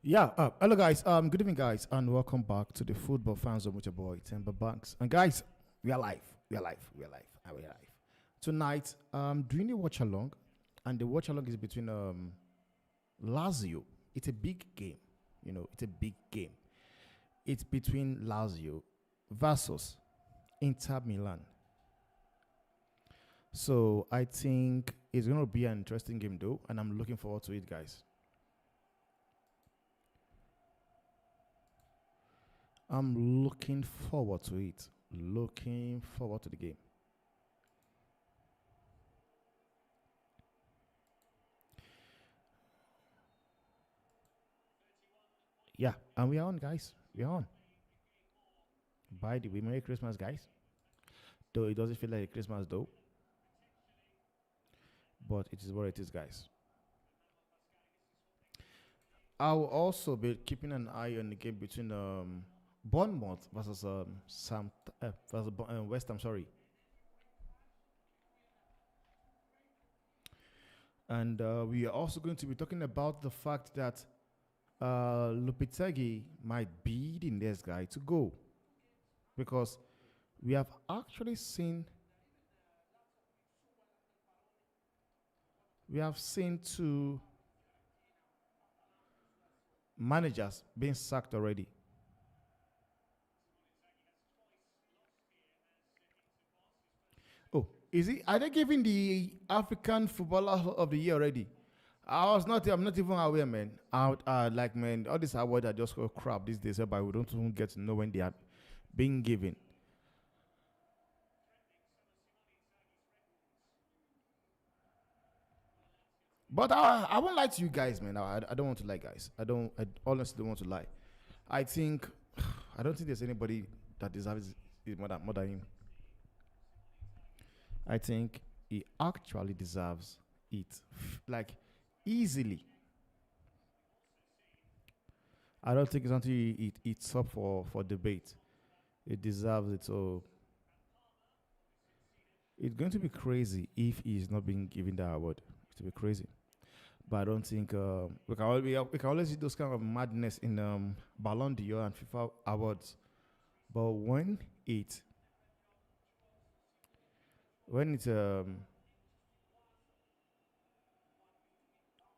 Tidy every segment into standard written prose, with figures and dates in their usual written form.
Yeah, hello guys. Good evening, guys, and welcome back to the Football Fans Zone with your boy Timber Banks. And guys, we are live. We are live. We are live. And we are live tonight. Doing a watch along, and the watch along is between Lazio. It's a big game. It's a big game. It's between Lazio versus Inter Milan. So I think it's going to be an interesting game, though, and I'm looking forward to it, guys. I'm looking forward to it. Looking forward to the game. Yeah, and we are on, guys. We are on. By the way, Merry Christmas, guys. Though it doesn't feel like a Christmas, though. But it is what it is, guys. I will also be keeping an eye on the game between Bournemouth versus West Ham. Sorry. And we are also going to be talking about the fact that Lopetegui might be the next guy to go, because we have actually seen two managers being sacked already. Oh, is it? Are they giving the African Footballer of the Year already? I'm not even aware, man. Man, all these awards are just crap these days, but we don't even get to know when they are being given. But I won't lie to you guys, man. I don't want to lie, guys. I honestly don't want to lie. I think, I don't think there's anybody that deserves it more than him. I think he actually deserves it, like, easily. I don't think it's until it's up for debate. It deserves it. So it's going to be crazy if he's not being given that award. It's will be crazy. But I don't think we can always see those kind of madness in Ballon d'Or and FIFA awards. But when it's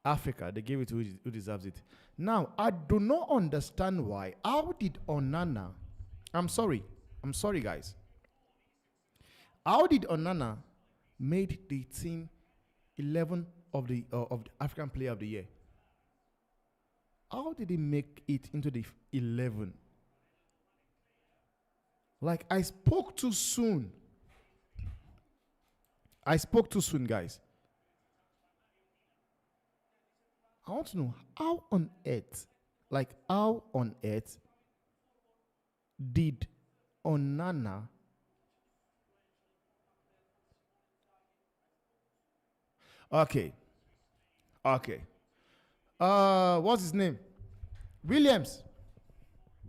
Africa, they give it to who deserves it. Now, I do not understand why. How did Onana? I'm sorry, guys. How did Onana made the team 11 of the African Player of the Year? How did he make it into the 11? Like, I spoke too soon. I spoke too soon, guys. I want to know how on earth did Onana? Okay, okay. What's his name? Williams.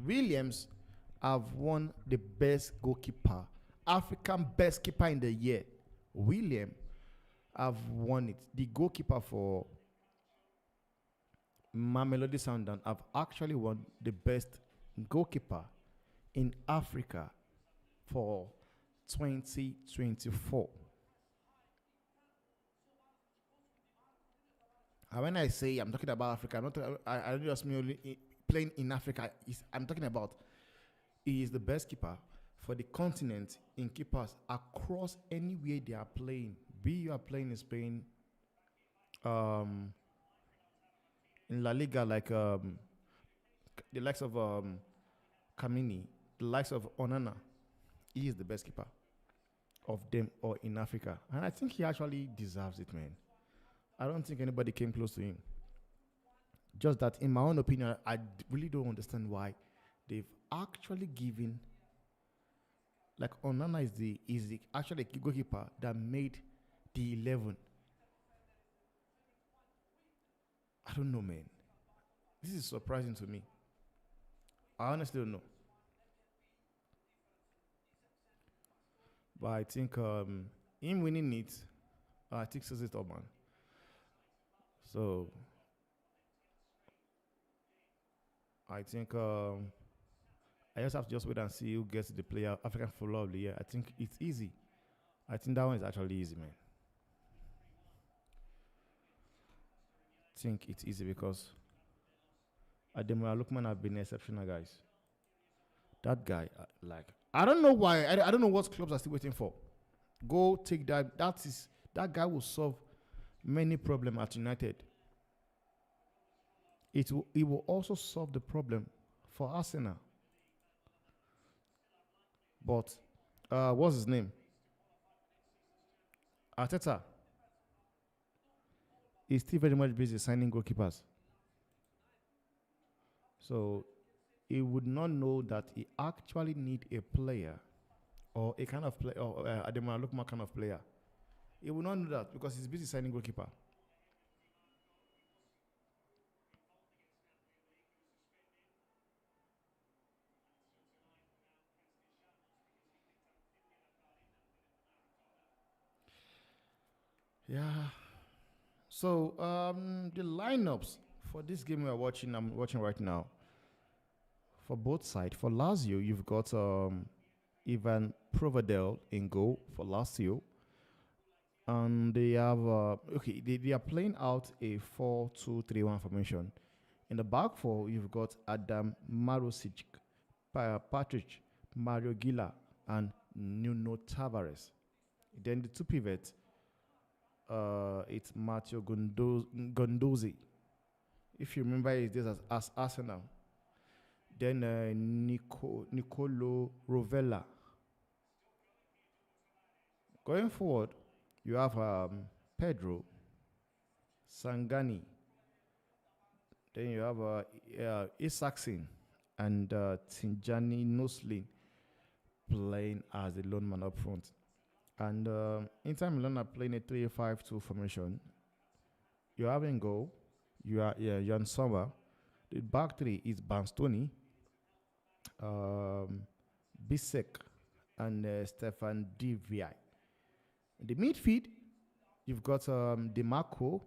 Williams have won the best goalkeeper, African best keeper in the year. William have won it. The goalkeeper for Mamelodi Sundowns have actually won the best goalkeeper in Africa for 2024. And when I say I'm talking about Africa, I don't just mean only playing in Africa. I'm talking about he is the best keeper for the continent in keepers across anywhere they are playing. Be you are playing in Spain, in La Liga, like the likes of Kamini, the likes of Onana. He is the best keeper of them or in Africa. And I think he actually deserves it, man. I don't think anybody came close to him. Just that, in my own opinion, I really don't understand why they've actually given, like, Onana is the actually goalkeeper that made the 11. I don't know, man. This is surprising to me. I honestly don't know. But I think him winning it, I think says it all, man. So I think I just have to just wait and see who gets the player African Footballer of the Year. I think it's easy. I think that one is actually easy, man. I think it's easy because Ademola Lookman have been exceptional, guys. That guy, like, I don't know why. I don't know what clubs are still waiting for. Go take that. That guy will solve many problems at United. It will also solve the problem for Arsenal. But what's his name? Arteta is still very much busy signing goalkeepers. So he would not know that he actually need a player or a kind of player or Ademola Lookman kind of player. He will not know that because he's busy signing goalkeeper. Yeah. So the lineups for this game I'm watching right now. For both sides, for Lazio, you've got Ivan Provedel in goal for Lazio. And they have they are playing out a 4-2-3-1 formation. In the back four, you've got Adam Marusic, Patrick Mario Gila, and Nuno Tavares. Then the two pivots, it's Matteo Gondozi. If you remember, it's this as Arsenal. Then Nicolo Rovella. Going forward, you have Pedro Sangani. Then you have Isaksin and Tinjani Noslin playing as the lone man up front. And Inter Milan are playing a 3-5-2 formation. You have in goal, you are Jan Sommer. The back three is Banstoni, Bisek, and Stefan Divi. The midfield, you've got DeMarco,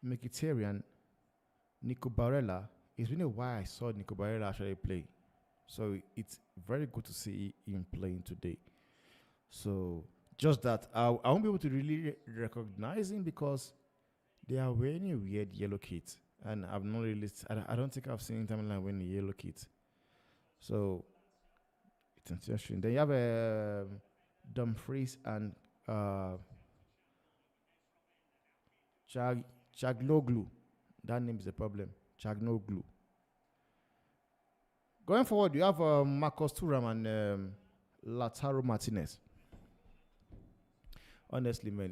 Mkhitaryan, Nico Barella. It's been a while I saw Nico Barella actually play. So it's very good to see him playing today. So just that, I won't be able to really recognize him because they are wearing a weird yellow kit. And I've not really, I don't think I've seen Inter Milan wearing a yellow kit. So it's interesting. Then you have Dumfries and Chagloglu. That name is a problem. Chagloglu. Going forward, you have Marcus Thuram and Lautaro Martínez. Honestly, man,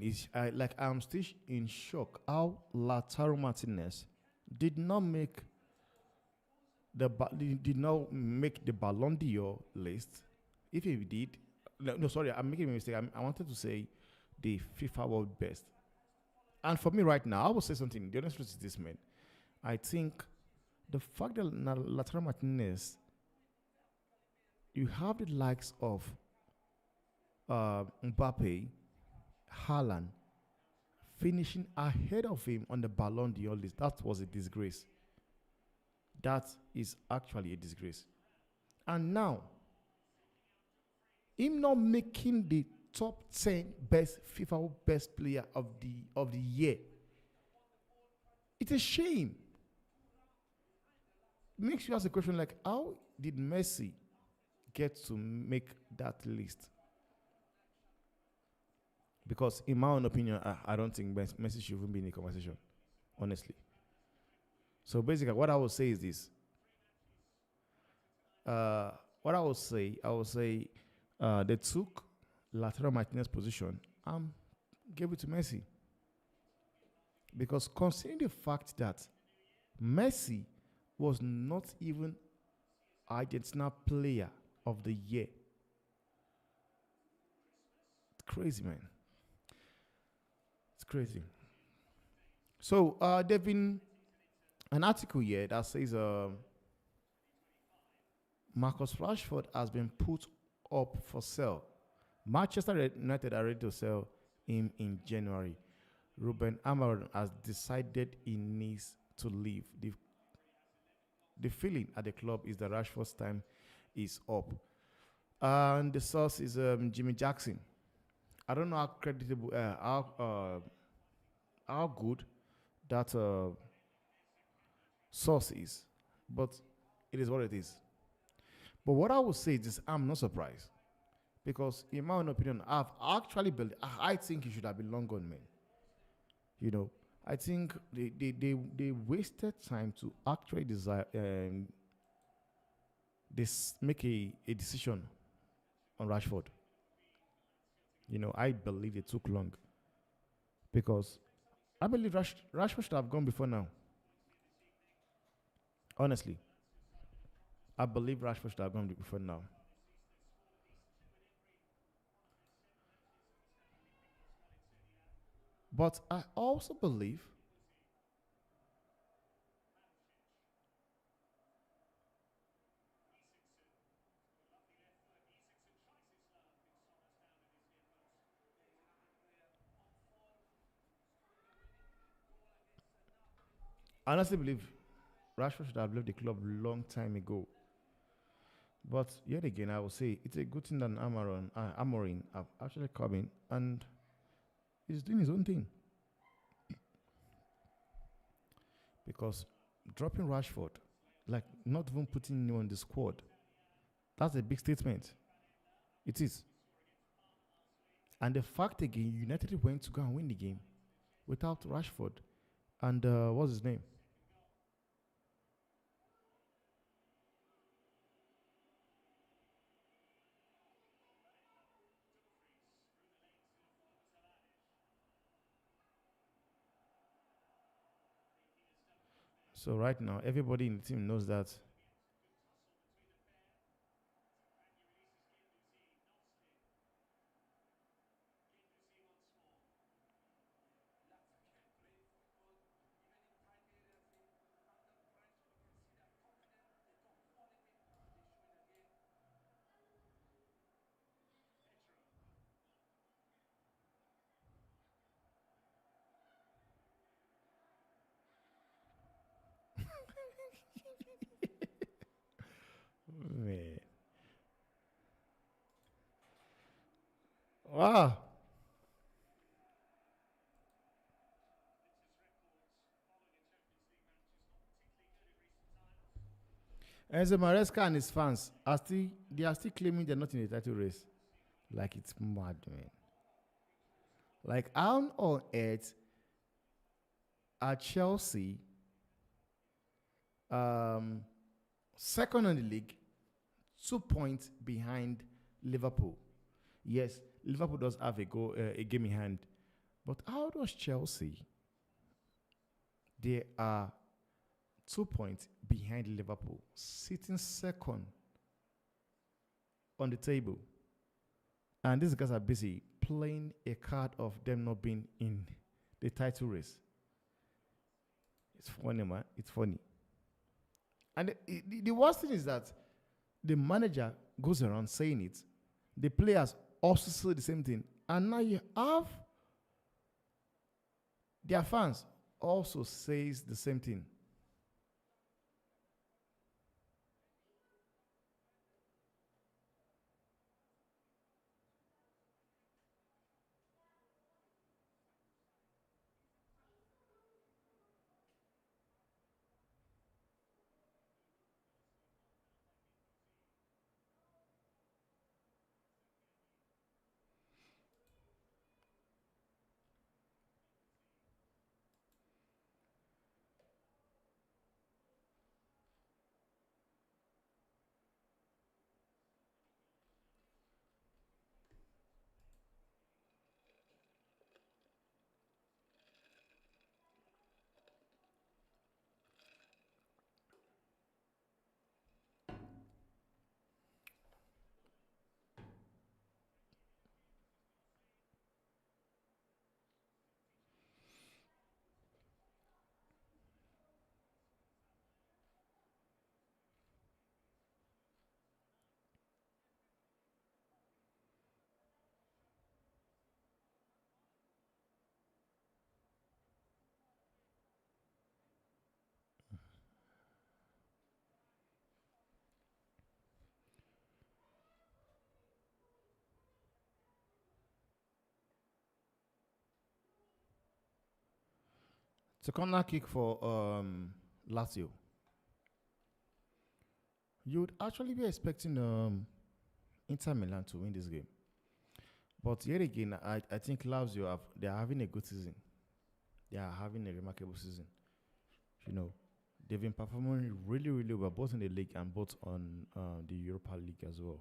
I'm still in shock how Lautaro Martínez did not make the Ballon d'Or list. If he did, no, sorry, I'm making a mistake. I wanted to say the FIFA World Best. And for me right now, I will say something. The honest truth is this, man. I think the fact that Lautaro Martínez, you have the likes of Mbappe, Haaland, finishing ahead of him on the Ballon d'Or list. That was a disgrace. That is actually a disgrace. And now, him not making the top 10 best FIFA best player of the year. It's a shame. Makes you ask a question like, how did Messi get to make that list? Because in my own opinion, I don't think Messi should even be in the conversation, honestly. So basically, what I will say is this. What I will say, they took Lautaro Martínez's position and gave it to Messi. Because considering the fact that Messi was not even Argentina player of the year. It's crazy, man. It's crazy. So there's been an article here that says Marcus Rashford has been put up for sale. Manchester United are ready to sell him in January. Ruben Amorim has decided he needs to leave. The feeling at the club is that Rashford's time is up. And the source is Jimmy Jackson. I don't know how creditable, how good that source is, but it is what it is. But what I would say is I'm not surprised because, in my own opinion, I've actually built. I think he should have been long gone, man. You know, I think they wasted time to actually desire this make a decision on Rashford. You know, I believe it took long because I believe Rashford should have gone before now. Honestly, I believe Rashford should have gone before now. But I also believe, I honestly believe Rashford should have left the club long time ago. But yet again, I will say it's a good thing that Amorin have actually come in and he's doing his own thing because dropping Rashford, like not even putting him on the squad, that's a big statement. It is. And the fact again, United went to go and win the game without Rashford and what's his name? So right now, everybody in the team knows that. Man. Wow. Enzo Maresca and his fans are still they are still claiming they're not in the title race. Like it's mad, man. Like how on earth are Chelsea um, second on the league, 2 points behind Liverpool? Yes, Liverpool does have a game in hand, but how does Chelsea? They are 2 points behind Liverpool, sitting second on the table. And these guys are busy playing a card of them not being in the title race. It's funny, man. It's funny. And the worst thing is that the manager goes around saying it. The players also say the same thing. And now you have their fans also says the same thing. It's a corner kick for Lazio. You'd actually be expecting Inter Milan to win this game. But yet again, I think Lazio they're having a good season. They are having a remarkable season. You know, they've been performing really, really well, both in the league and both on the Europa League as well.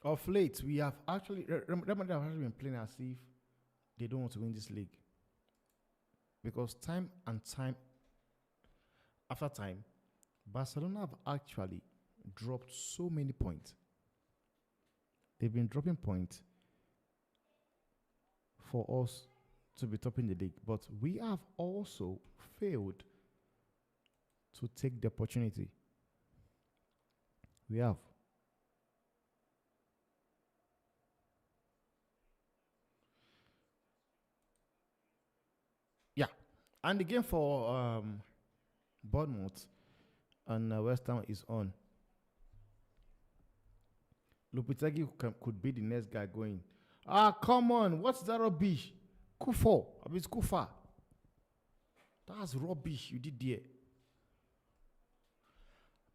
Of late, we have actually remember they have actually been playing as if they don't want to win this league because time and time after time, Barcelona have actually dropped so many points. They've been dropping points for us to be topping the league, but we have also failed to take the opportunity. We have. Yeah. And the game for Bournemouth and West Ham is on. Lupitagi could be the next guy going. Ah, come on. What's that rubbish? Kufo. I mean, it's Kufa. That's rubbish you did there.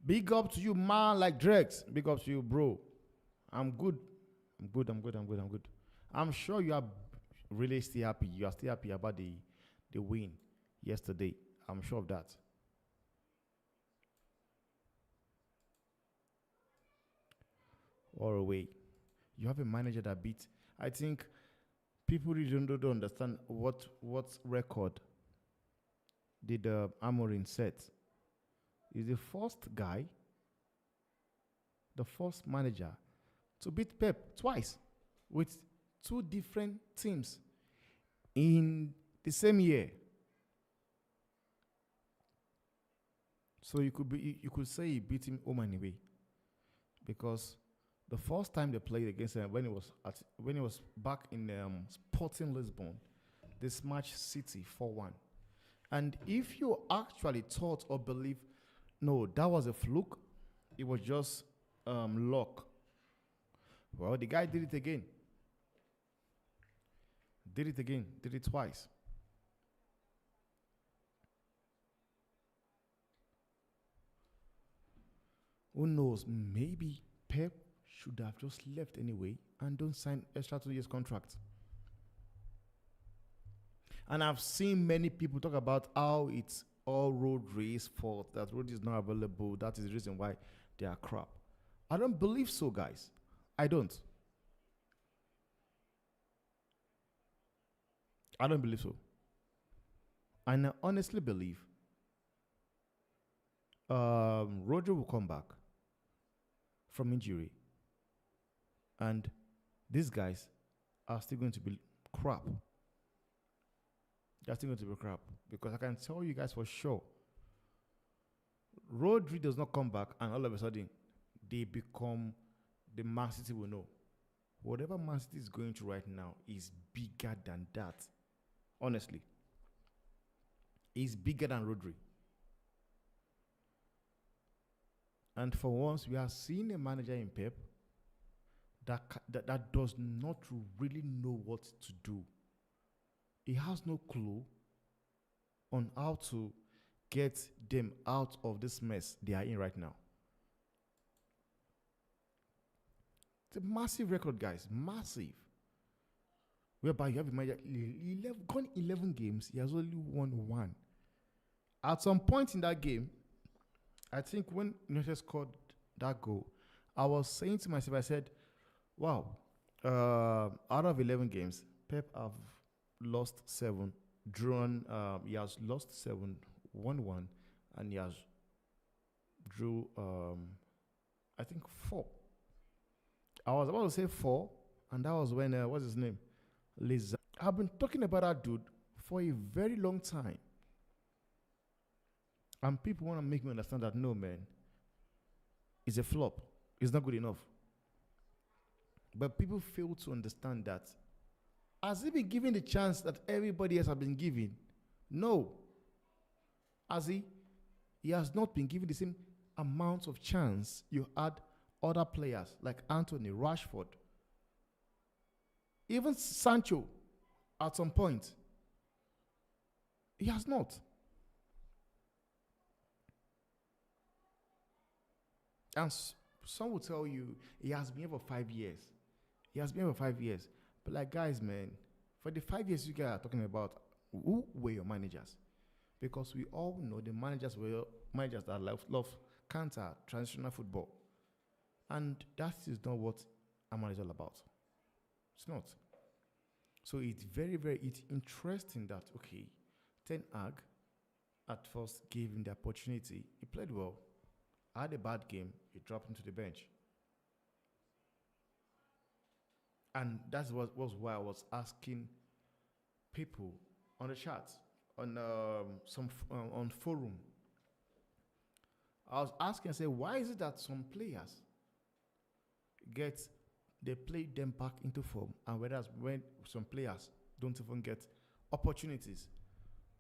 Big up to you, man, like Drex. Big up to you, bro. I'm good. I'm good. I'm good. I'm good. I'm good. I'm sure you are really still happy. You are still happy about the win yesterday. I'm sure of that. Or away. You have a manager that beat. I think people really don't understand what record did Amorin set. He's the first guy, the first manager to beat Pep twice with two different teams in the same year. So you could say he beat him home and away because the first time they played against him when he was back in Sporting Lisbon, they smashed City 4-1. And if you actually thought or believe, no, that was a fluke, it was just luck. Well, the guy did it again. Did it twice. Who knows? Maybe Pep should have just left anyway and don't sign extra 2 years contract. And I've seen many people talk about how it's all road race fault, that road is not available. That is the reason why they are crap. I don't believe so, guys. I don't. I don't believe so. And I honestly believe Roger will come back from injury. And these guys are still going to be crap. They're still going to be crap. Because I can tell you guys for sure, Rodri does not come back and all of a sudden they become the Man City we know. Whatever Man City is going through right now is bigger than that. Honestly. is bigger than Rodri. And for once, we are seeing a manager in Pep that does not really know what to do. He has no clue on how to get them out of this mess they are in right now. It's a massive record, guys. Massive. Whereby you have a manager, 11 games, he has only won one. At some point in that game, I think when United scored that goal, I was saying to myself, I said, wow, out of 11 games, Pep have lost 7, drawn, he has lost 7, won 1, and he has drew, I think 4. I was about to say 4, and that was when, what's his name? Liz. I've been talking about that dude for a very long time. And people want to make me understand that, no, man, it's a flop. It's not good enough. But people fail to understand that. Has he been given the chance that everybody else has been given? No. Has he? He has not been given the same amount of chance you had other players like Anthony, Rashford, even Sancho at some point. He has not. And some will tell you he has been here for 5 years. He has been here for 5 years. But like, guys, man, for the 5 years you guys are talking about, who were your managers? Because we all know the managers were managers that love counter traditional football. And that is not what Amman is all about. It's not. So it's very, very interesting that, okay, Ten Hag at first gave him the opportunity. He played well. Had a bad game, he dropped him to the bench. And that was why I was asking people on the chat, on on forum. I was asking, I said, why is it that some players they play them back into form, and whereas when some players don't even get opportunities,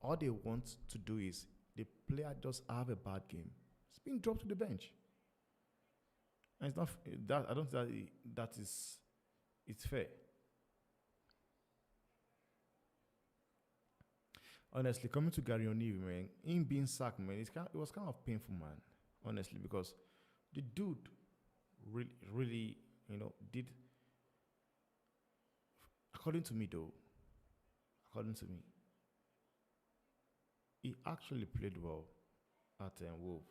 all they want to do is the player does have a bad game, it's being dropped to the bench. And it's not that I don't think it's fair. Honestly, coming to Gary O'Neill, man, him being sacked, man, it was kind of painful, man. Honestly, because the dude really, did. According to me, he actually played well at Wolf.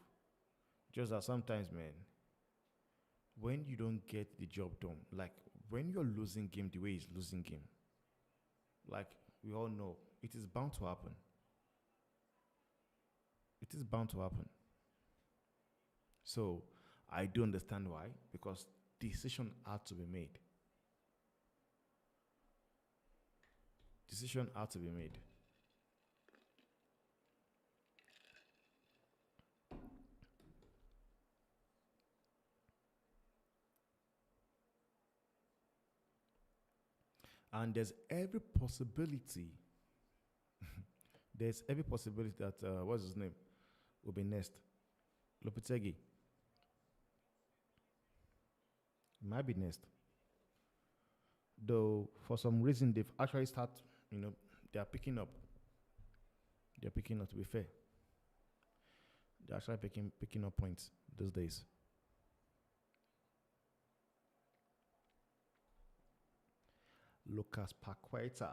Just that sometimes, man, when you don't get the job done, like when you're losing game the way he's losing game, like we all know, it is bound to happen. It is bound to happen. So I do understand why, because decision had to be made. Decision had to be made. And there's every possibility that, what's his name, will be next. Lopetegui. Might be next. Though, for some reason, they've actually they are picking up. They're picking up, to be fair. They're actually picking up points these days. Lucas Paqueta.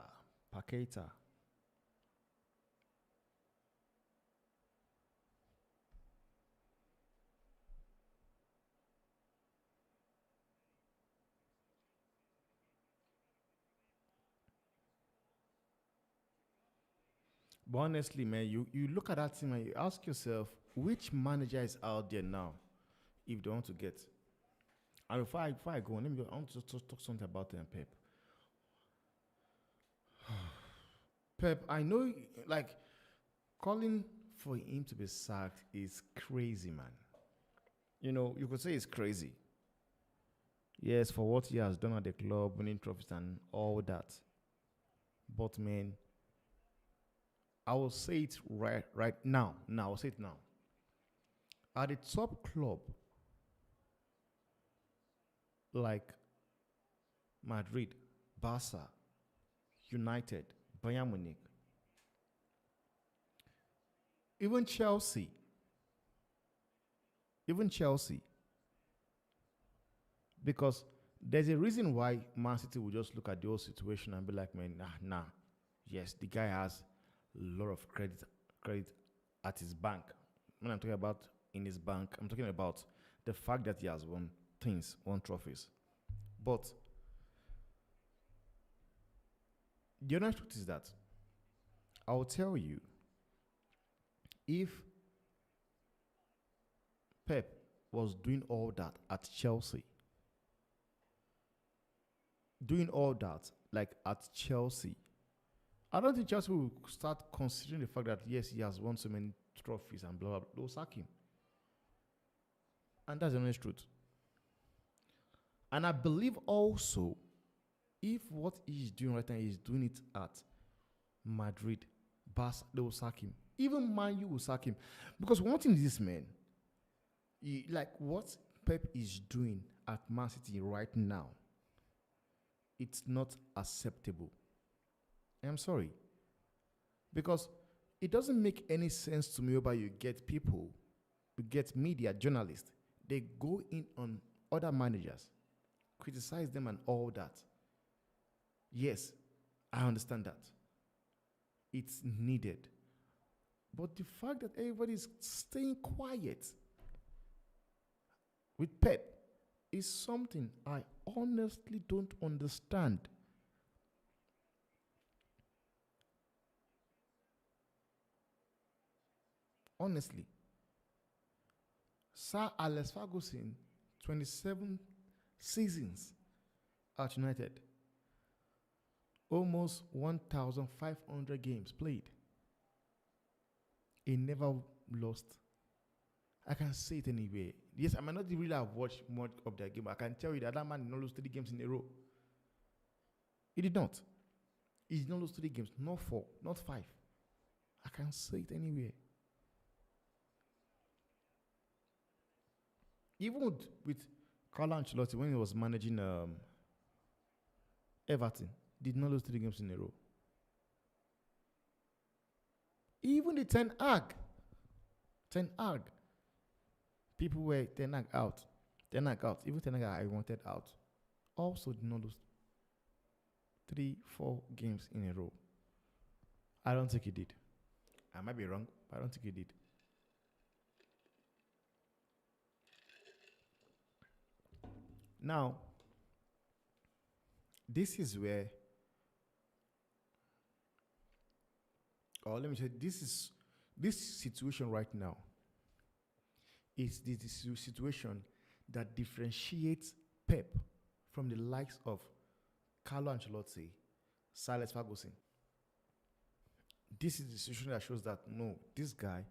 But honestly, man, you look at that team and you ask yourself, which manager is out there now if they want to get? And before I go on, I want to talk something about Pep. Pep, I know, like, calling for him to be sacked is crazy, man. You could say it's crazy. Yes, for what he has done at the club, winning trophies and all that. But, man, I will say it right now. Now I'll say it now. At the top club like Madrid, Barca, United, Bayern Munich, even Chelsea, because there's a reason why Man City will just look at the whole situation and be like, man, nah. Yes, the guy has a lot of credit at his bank. When I'm talking about in his bank, I'm talking about the fact that he has won trophies. But the honest truth is that I'll tell you, if Pep was doing all that at Chelsea, I don't think Chelsea will start considering the fact that, yes, he has won so many trophies and blah, blah, blah. They'll sack him. And that's the honest truth. And I believe also, if what he's doing right now, he's doing it at Madrid, Barca, they will sack him. Even Man U will sack him. Because one thing is this, man, like what Pep is doing at Man City right now, it's not acceptable. I'm sorry. Because it doesn't make any sense to me whereby you get people, you get media, journalists, they go in on other managers, criticize them and all that. Yes, I understand that. It's needed. But the fact that everybody is staying quiet with Pep is something I honestly don't understand. Honestly. Sir Alex Ferguson, 27 seasons at United. Almost 1,500 games played. He never lost. I can say it anyway. Yes, I might not really have watched much of that game. I can tell you that man did not lose 3 games in a row. He did not. He did not lose 3 games. Not 4, not 5. I can say it anyway. Even with Carlo Ancelotti, when he was managing Everton, did not lose 3 games in a row. Even the Ten Hag, people were Ten Hag out. Even Ten Hag I wanted out. Also did not lose 3-4 games in a row. I don't think he did. I might be wrong, but I don't think he did. Now, this is where, or let me say, this situation right now is the situation that differentiates Pep from the likes of Carlo Ancelotti, Sir Alex Ferguson. This is the situation that shows that, no, this guy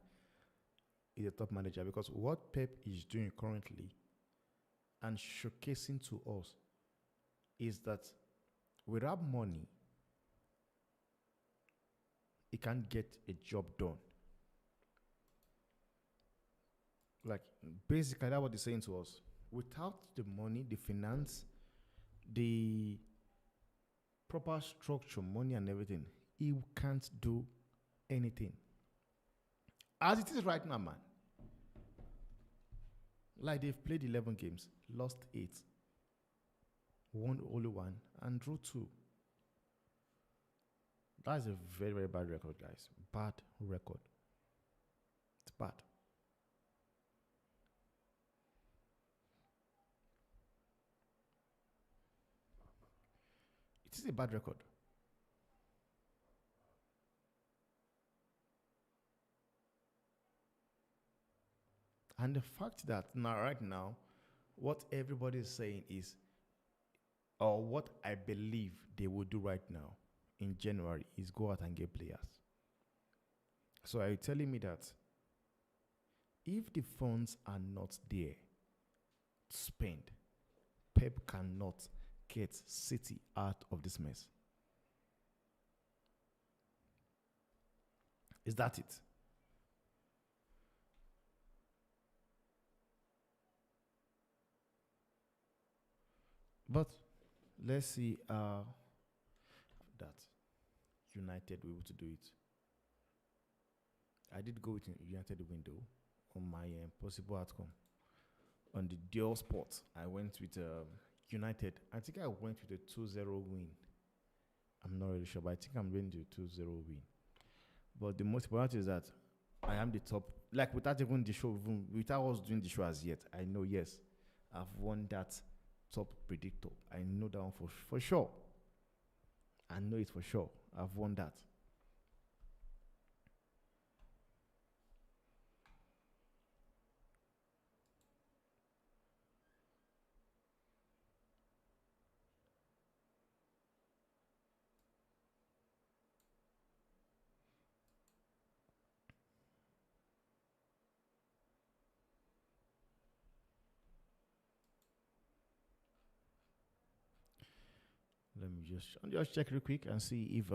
is a top manager, because what Pep is doing currently and showcasing to us is that without money, he can't get a job done. Like, basically, that's what he's saying to us. Without the money, the finance, the proper structure, money and everything, he can't do anything. As it is right now, man. Like, they've played 11 games, lost 8, won only 1, and drew 2. That's a very, very bad record, guys. Bad record. It's bad. It is a bad record. And the fact that right now, what everybody is saying is, or what I believe they will do right now in January, is go out and get players. So are you telling me that if the funds are not there to spend, Pep cannot get City out of this mess? Is that it? But let's see that United were able to do it. I did go with United window on my possible outcome. On the dual spot, I went with United. I think I went with a 2-0 win. I'm not really sure, but I think I'm going to 2-0 win. But the most important is that I am the top. Like without even the show, without us doing the show as yet, I know, yes, I've won that top predictor. I know that one for sure. I know it for sure. I've won that. Let me just check real quick and see if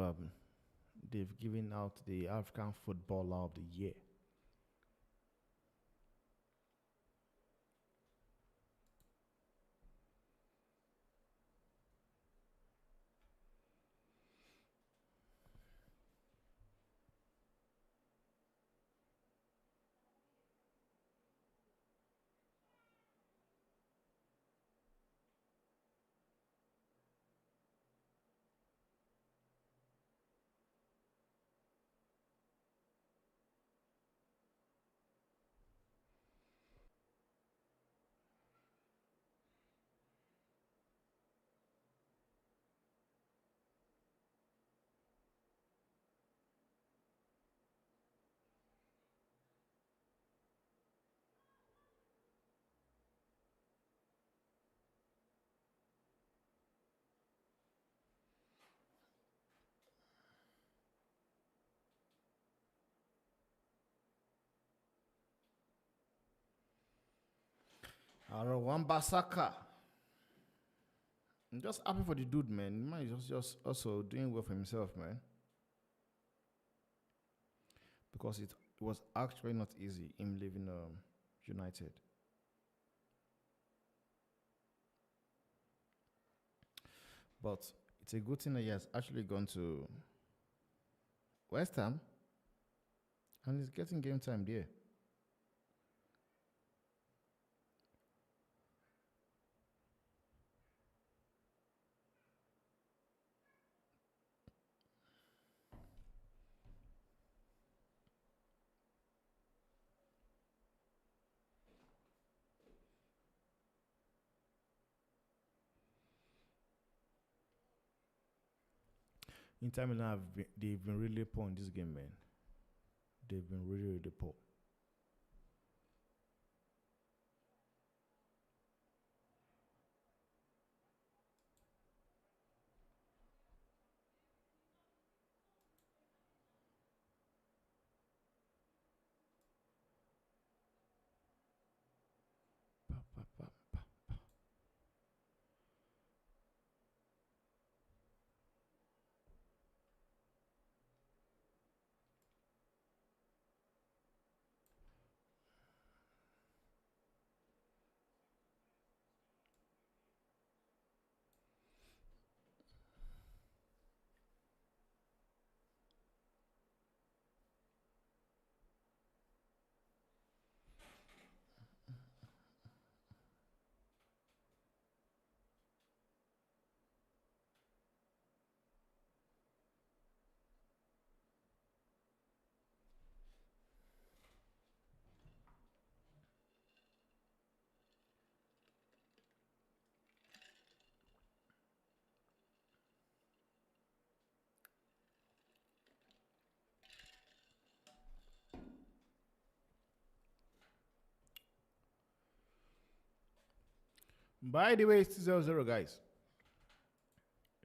they've given out the African Footballer of the Year. Wan-Bissaka. I'm just happy for the dude, man. The man is just also doing well for himself, man. Because it was actually not easy him leaving United. But it's a good thing that he has actually gone to West Ham and he's getting game time there. Inter Milan, they've been really poor in this game, man. They've been really, really poor. By the way, it's 0-0, guys.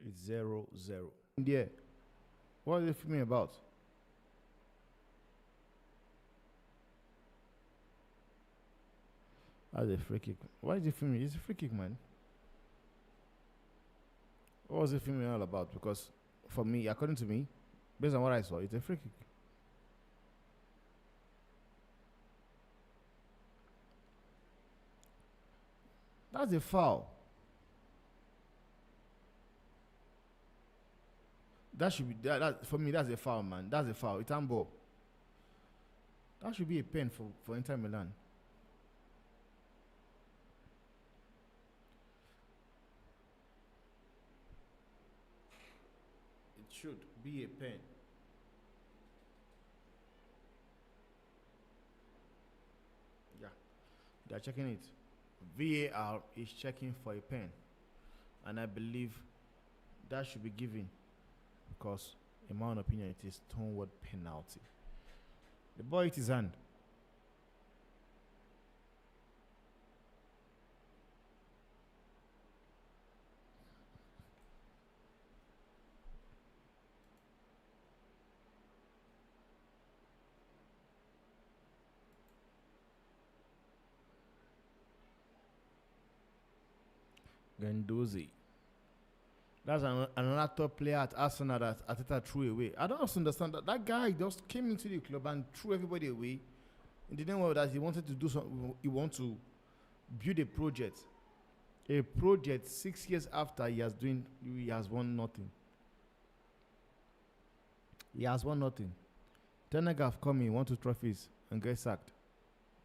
It's 0-0. Yeah. What are they filming about? That's a free kick. Why is he filming? It's a free kick, man. What was the filming all about? Because for me, according to me, based on what I saw, it's a free kick. That's a foul. That should be that for me. That's a foul, man. That's a foul. It's handball. That should be a pen for Inter Milan. It should be a pen. Yeah, they're checking it. VAR is checking for a pen, and I believe that should be given because, in my own opinion, it is toward penalty. The boy hit his hand. Gandozi. That's another top player at Arsenal that Ateta threw away. I don't also understand that. That guy just came into the club and threw everybody away. In the name of that, he wanted to do something. He wanted to build a project. A project 6 years after he has won nothing. He has won nothing. Tenag have come in, won 2 trophies, and get sacked.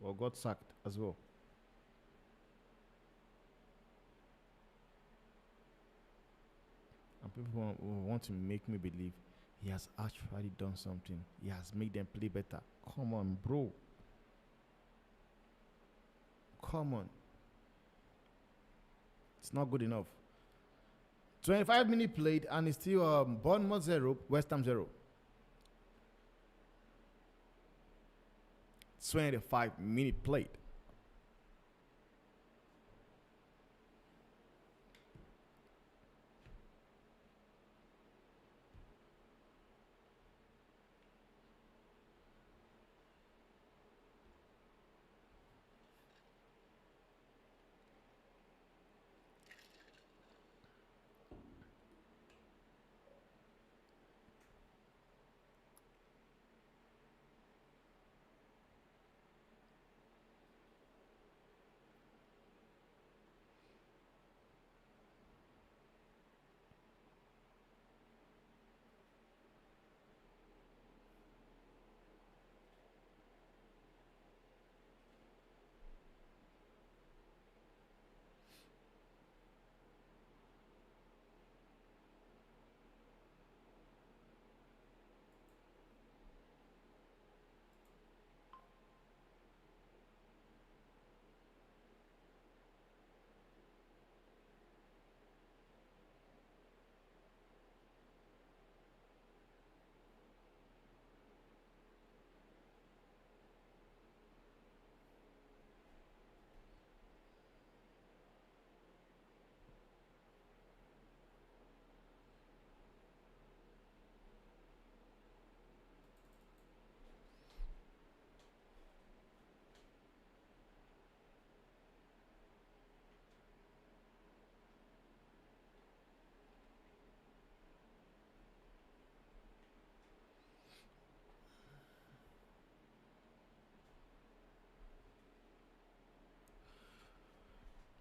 Or got sacked as well. And people want to make me believe he has actually done something. He has made them play better. Come on, bro. Come on. It's not good enough. 25 minutes played and it's still Bournemouth 0, West Ham 0. 25 minutes played.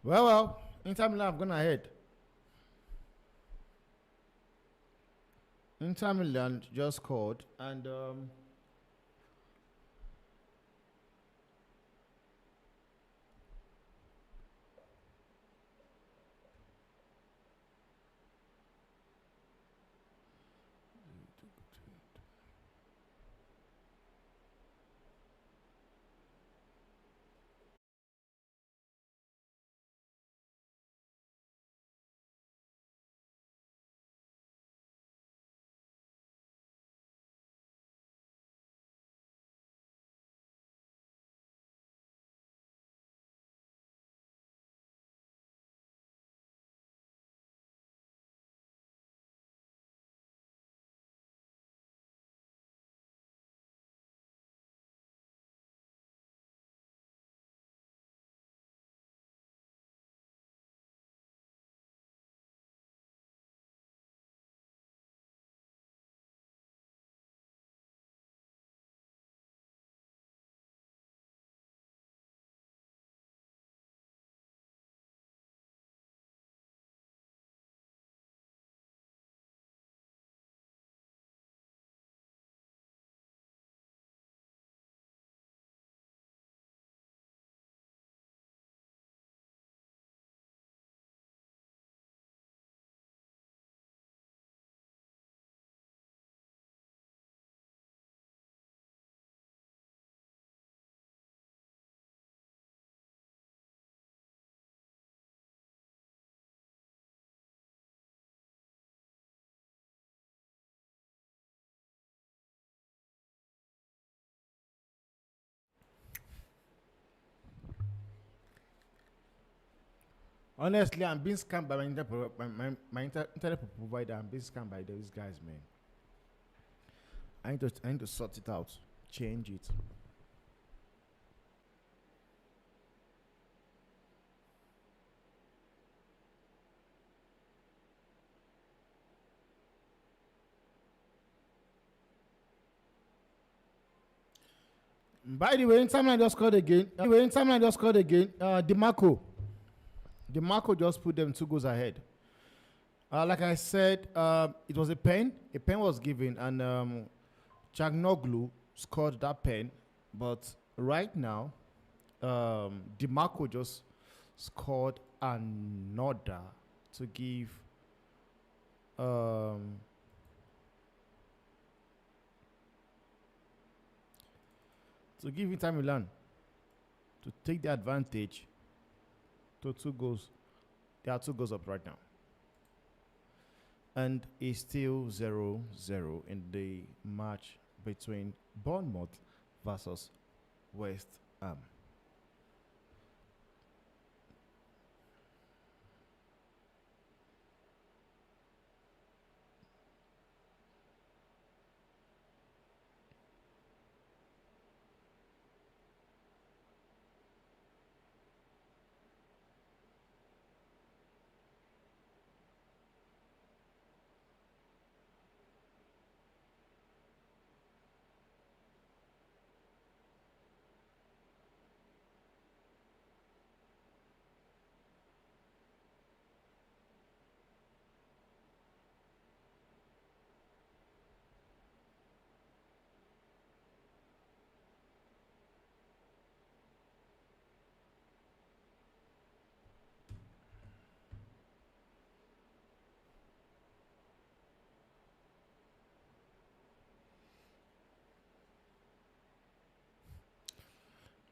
Well, Inter Milan have gone ahead. Inter Milan just scored and Honestly, I'm being scammed by my internet provider. I'm being scammed by those guys, man. I need to sort it out, change it. By the way, Inter Milan just scored again. Demarco just put them 2 goals ahead. Like I said, it was a pen. A pen was given, and Chagnoglu scored that pen. But right now, Demarco just scored another to give um, Inter Milan to take the advantage to 2 goals. They are 2 goals up right now. And it's still 0-0 in the match between Bournemouth versus West Ham.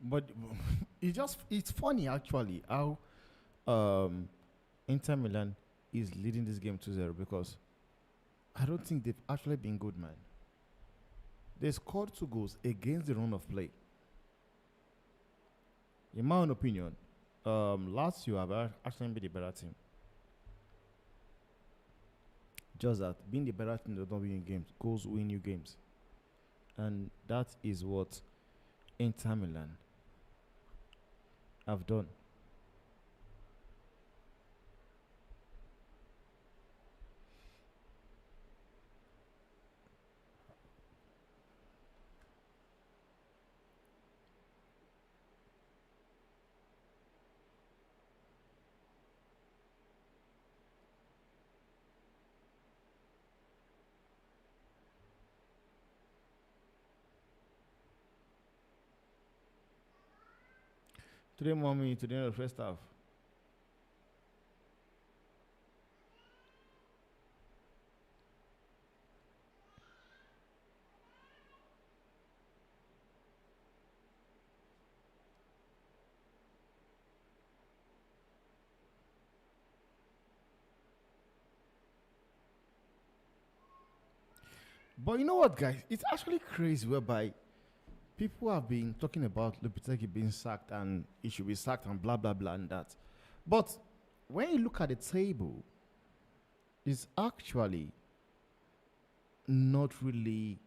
But it's funny actually how um, Inter Milan is leading this game 2-0 because I don't think they've actually been good, man. They scored 2 goals against the run of play. In my own opinion, Lazio have actually been the better team. Just that being the better team does not win you games, goals win you games. And that is what Inter Milan have done. Three more minutes to the end of the first half. But you know what, guys? It's actually crazy whereby people have been talking about Lopetegi being sacked and he should be sacked and blah blah blah and that. But when you look at the table, it's actually not really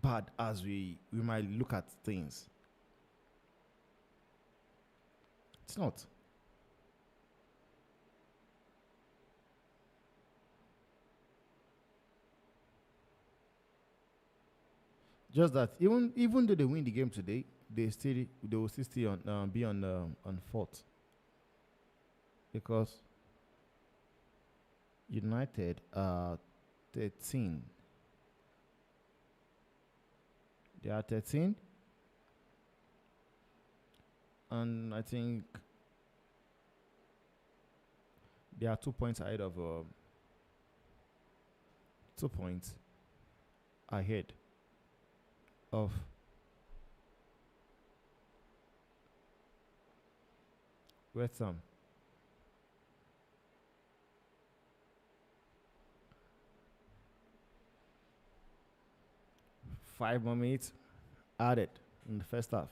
bad as we might look at things. It's not. Just that even though they win the game today, they will still stay on be on fourth because United are 13. They are 13, and I think they are 2 points ahead of 2 points ahead of West Ham. 5 more minutes added in the first half.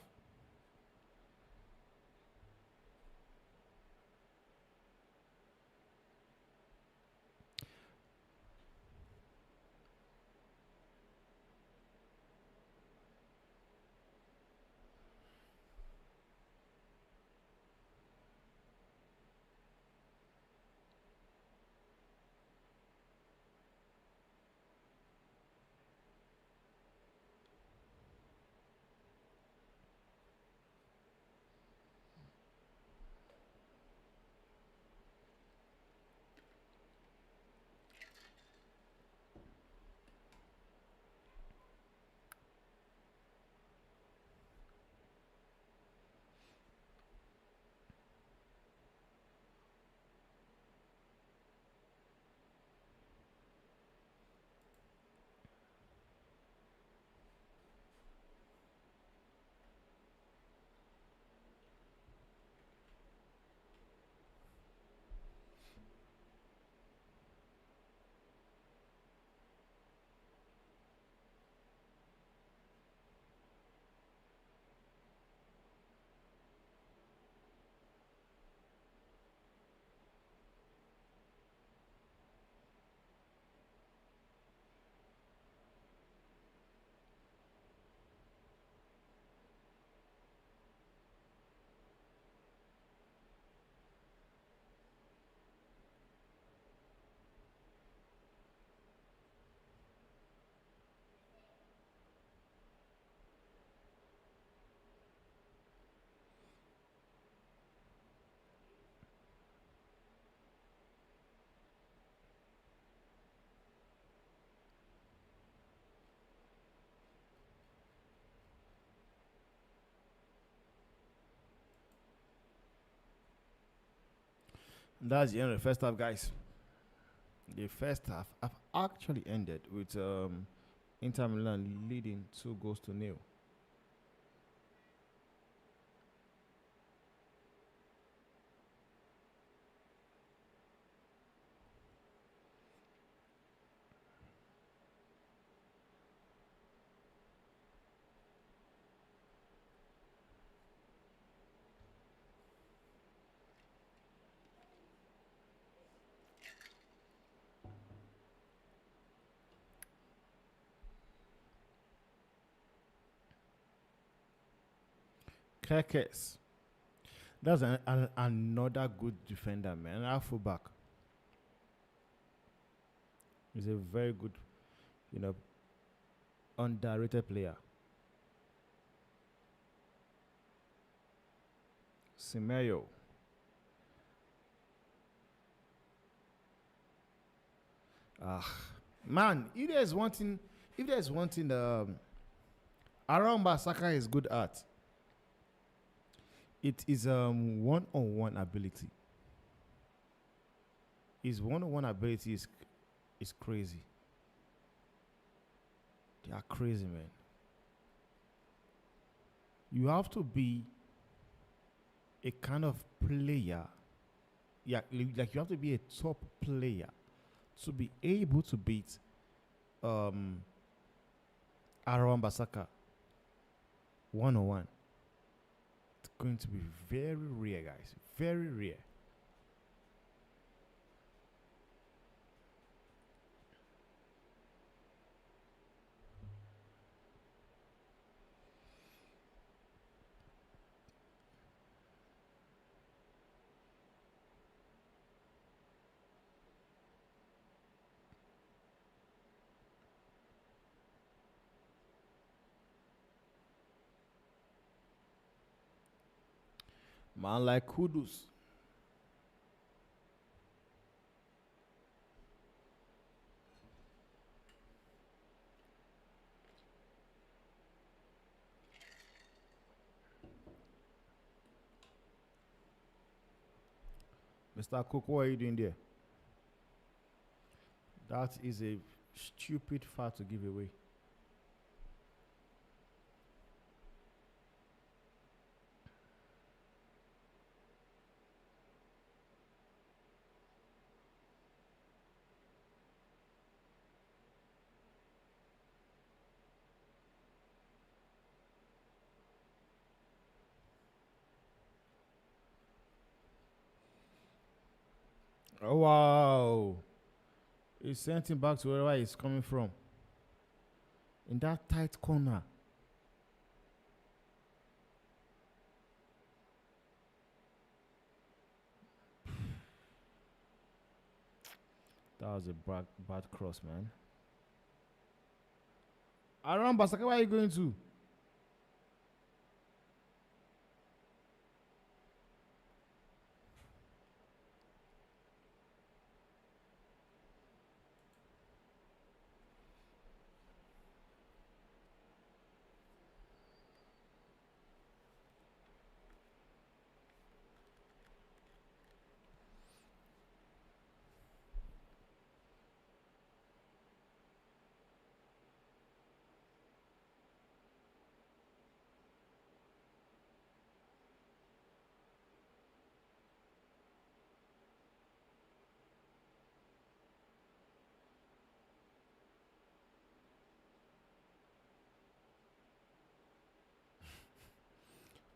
That's the end of the first half, guys. The first half have actually ended with Inter Milan leading 2 goals to nil. Kekes. That's another good defender, man. Our fullback. He's a very good, you know, underrated player. Semeyo. Ah, man, if there's one thing, around Basaka is good at. It is one-on-one ability. His one-on-one ability is crazy. They are crazy, man. You have to be a kind of player. Yeah, like you have to be a top player to be able to beat Aaron Basaka 1-on-1. It's going to be very rare, guys. Very rare. Man, like kudos. Mr. Cook, what are you doing there? That is a stupid fact to give away. Oh, wow. He sent him back to wherever he's coming from. In that tight corner. That was a bad cross, man. Around Basaka, where are you going to?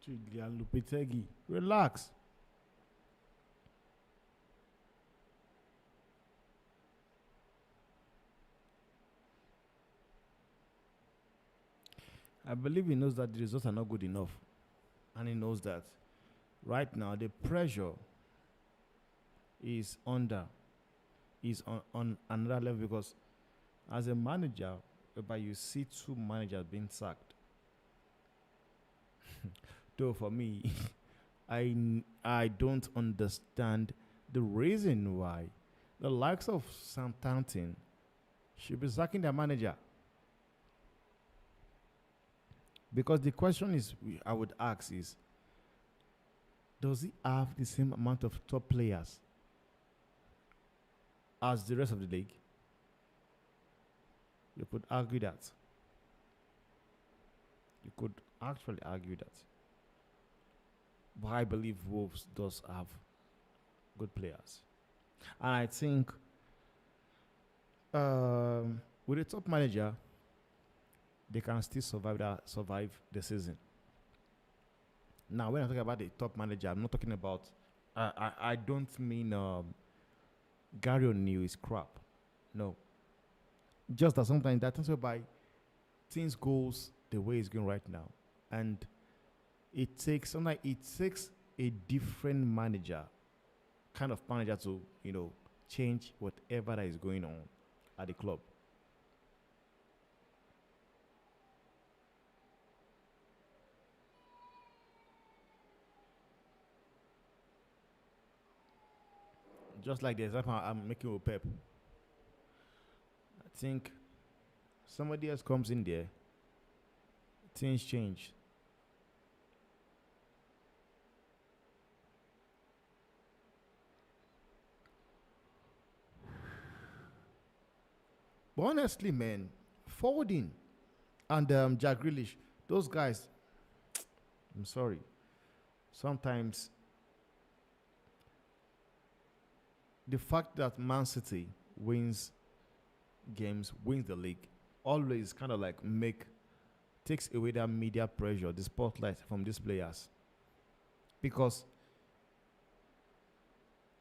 Chiglian Lupitegi. Relax. I believe he knows that the results are not good enough. And he knows that right now the pressure is on another level because as a manager, whereby you see two managers being sacked. Though for me, I don't understand the reason why the likes of Southampton should be sacking their manager. Because the question is, I would ask is, does he have the same amount of top players as the rest of the league. You could argue that. You could actually argue that. But I believe Wolves does have good players. And I think with a top manager, they can still survive the season. Now, when I talk about the top manager, I'm not talking about. I don't mean Gary O'Neill is crap. No, just that sometimes that whereby things goes the way it's going right now, and sometimes it takes a different manager, kind of manager to change whatever that is going on at the club. Just like the example I'm making with Pep. I think somebody else comes in there, things change. But honestly, man, Foden and Jack Grealish, those guys, I'm sorry. Sometimes the fact that Man City wins games, wins the league, always kind of like takes away that media pressure, the spotlight from these players. Because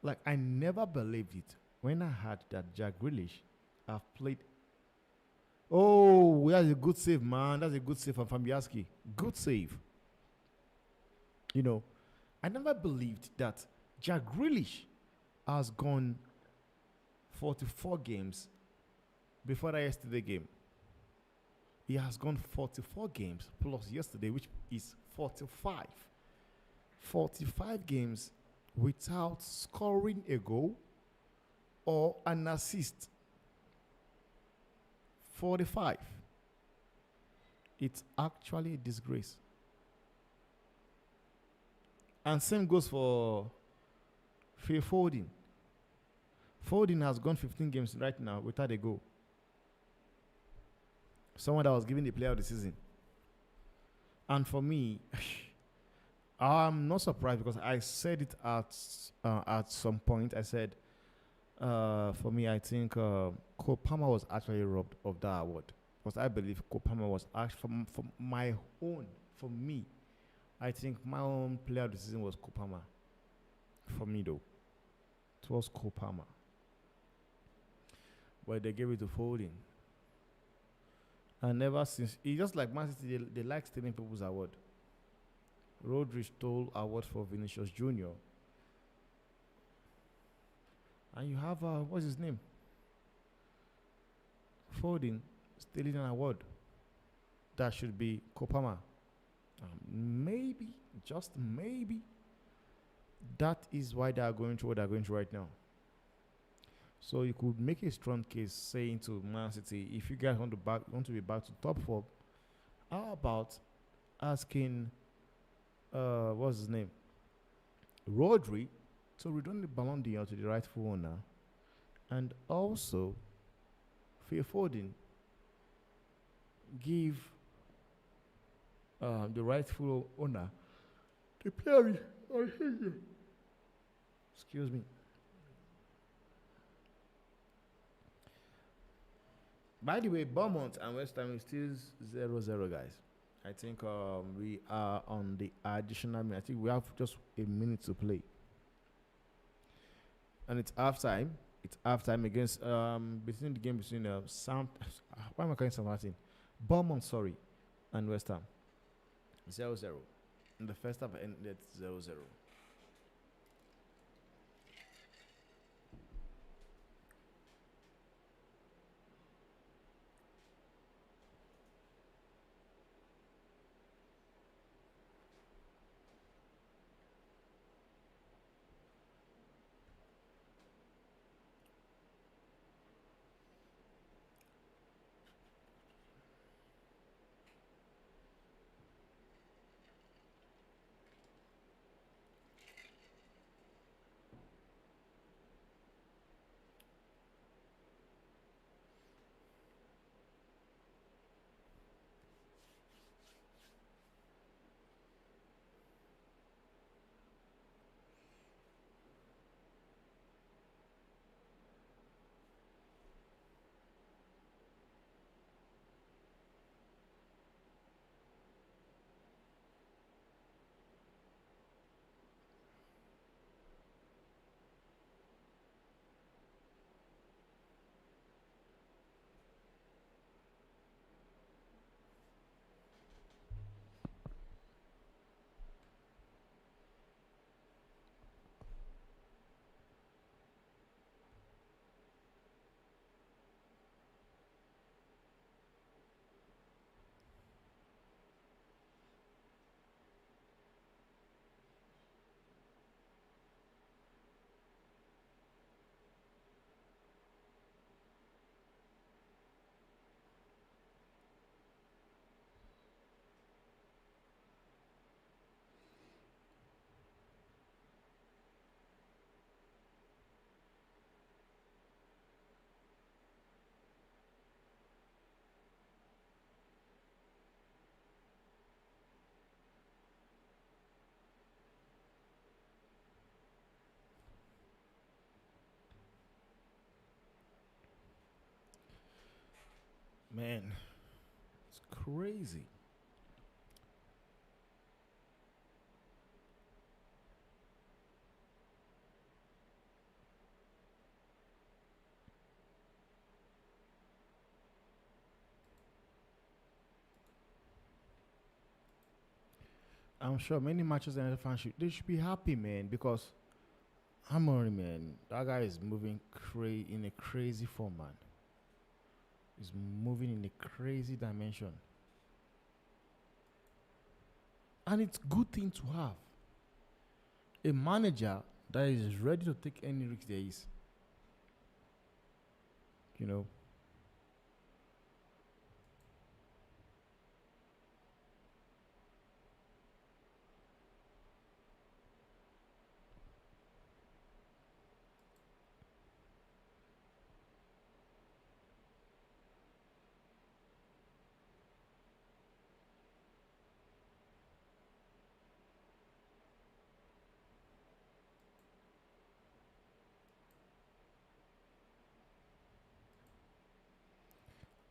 like I never believed it when I heard that Jack Grealish have played. Oh, that's a good save, man. That's a good save from Fabianski. Good save. I never believed that Jack Grealish has gone 44 games before that yesterday game. He has gone 44 games plus yesterday, which is 45. 45 games without scoring a goal or an assist. 45. It's actually a disgrace. And same goes for Phil Foden. Foden has gone 15 games right now without a goal. Someone that was given the player of the season. And for me, I'm not surprised because I said it at some point. I said, for me, I think Cole Palmer was actually robbed of that award. Because I believe Cole Palmer was actually, for me, I think my own player of the season was Cole Palmer. For me, though. It was Cole Palmer. But they gave it to Foden. And ever since, it's just like Man City, they like stealing people's award. Rodri stole award for Vinicius Jr. And you have, what's his name? Foden stealing an award. That should be Kopama. Maybe, just maybe, that is why they are going through what they are going through right now. So you could make a strong case saying to Man City, if you guys want to be back to top four, how about asking what's his name? Rodri to return the Ballon d'Or to the rightful owner, and also Phil Foden give the rightful owner the player. Excuse me. By the way, Beaumont and West Ham is still 0-0, guys. I think we are on the additional minute. I think we have just a minute to play. And it's halftime. It's halftime against between the game between why am I calling Southampton? Beaumont, sorry, and West Ham. 0-0. In the first half ended 0-0. Man, it's crazy. I'm sure many matches and fans should be happy, man, because Amorim, man, that guy is moving in a crazy form, man. He's moving in a crazy dimension, and it's good thing to have a manager that is ready to take any risk there is. You know,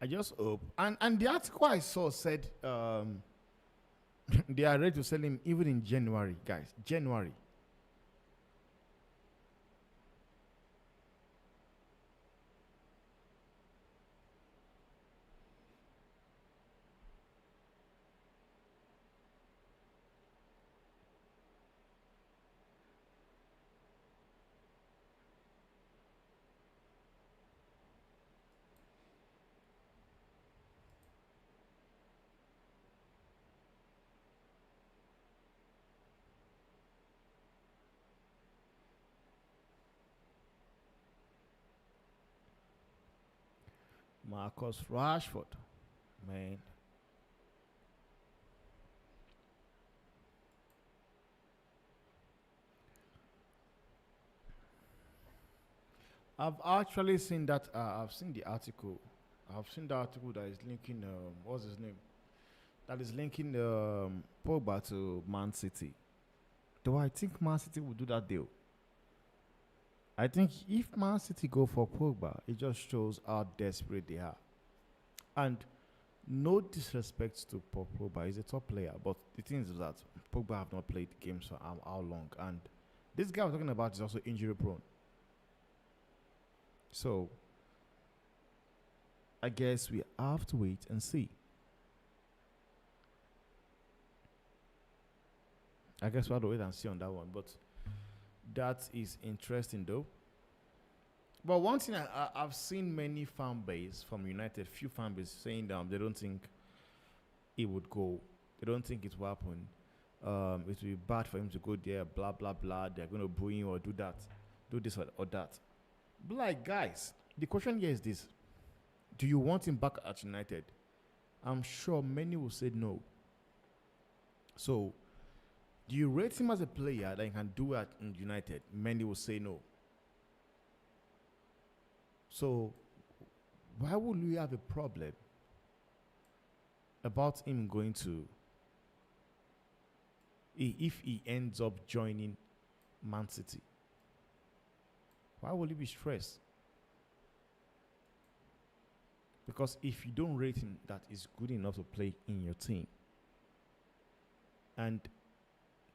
I just hope. And the article I saw said they are ready to sell him even in January, guys. January. Marcus Rashford, man. I've actually seen that. I've seen the article. I've seen the article that is linking. What's his name? That is linking Pogba to Man City. Do I think Man City will do that deal? I think if Man City go for Pogba, it just shows how desperate they are. And no disrespect to Pogba, he's a top player, but the thing is that Pogba have not played games for how long, and this guy we're talking about is also injury prone. So I guess we have to wait and see. I guess we have to wait and see on that one, but that is interesting though. But one thing I've seen many fan base from United, few fan base saying that they don't think it would go. They don't think it will happen. It will be bad for him to go there, blah, blah, blah. They're going to boo him or do that, do this or that. But like, guys, the question here is this. Do you want him back at United? I'm sure many will say no. So, do you rate him as a player that he can do at United? Many will say no. So, why would we have a problem about him going to, if he ends up joining Man City? Why would he be stressed? Because if you don't rate him that is good enough to play in your team, and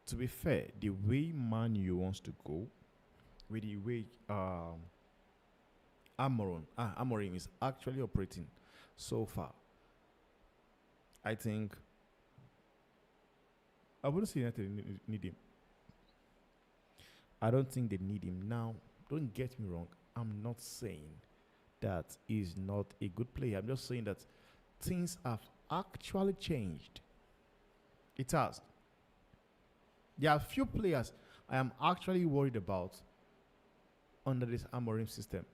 to be fair, the way Man U wants to go, with the way Amorim is actually operating so far, I think I wouldn't say United need him. I don't think they need him now. Don't get me wrong. I'm not saying that he's not a good player. I'm just saying that things have actually changed. It has. There are few players I am actually worried about under this Amorim system.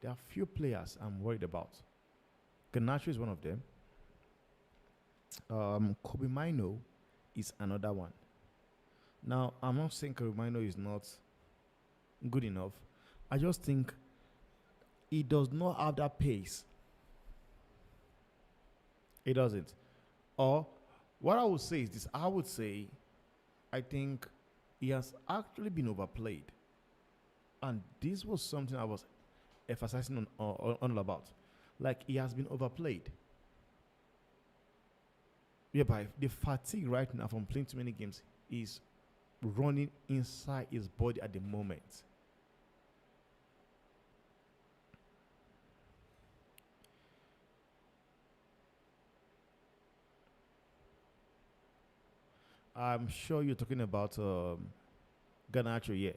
There are few players I'm worried about. Garnacho is one of them. Kobe Mino is another one. Now, I'm not saying Kobe Mino is not good enough. I just think he does not have that pace. He doesn't. Or what I would say is this. I would say I think he has actually been overplayed. And this was something I was emphasizing on about. Like, he has been overplayed. Yeah, but the fatigue right now from playing too many games is running inside his body at the moment. I'm sure you're talking about Garnacho, yeah.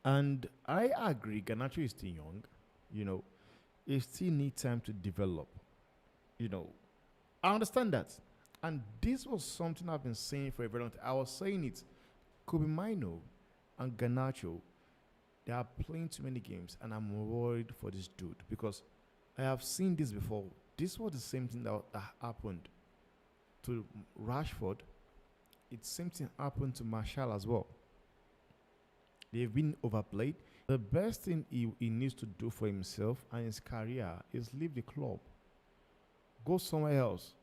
And I agree, Garnacho is still young. You know, he still needs time to develop. You know, I understand that. And this was something I've been saying for a very long time. I was saying it. Kobe Mino and Garnacho, they are playing too many games, and I'm worried for this dude because I have seen this before. This was the same thing that happened to Rashford. It's same thing happened to Marshall as well. They've been overplayed. The best thing he needs to do for himself and his career is leave the club. Go somewhere else.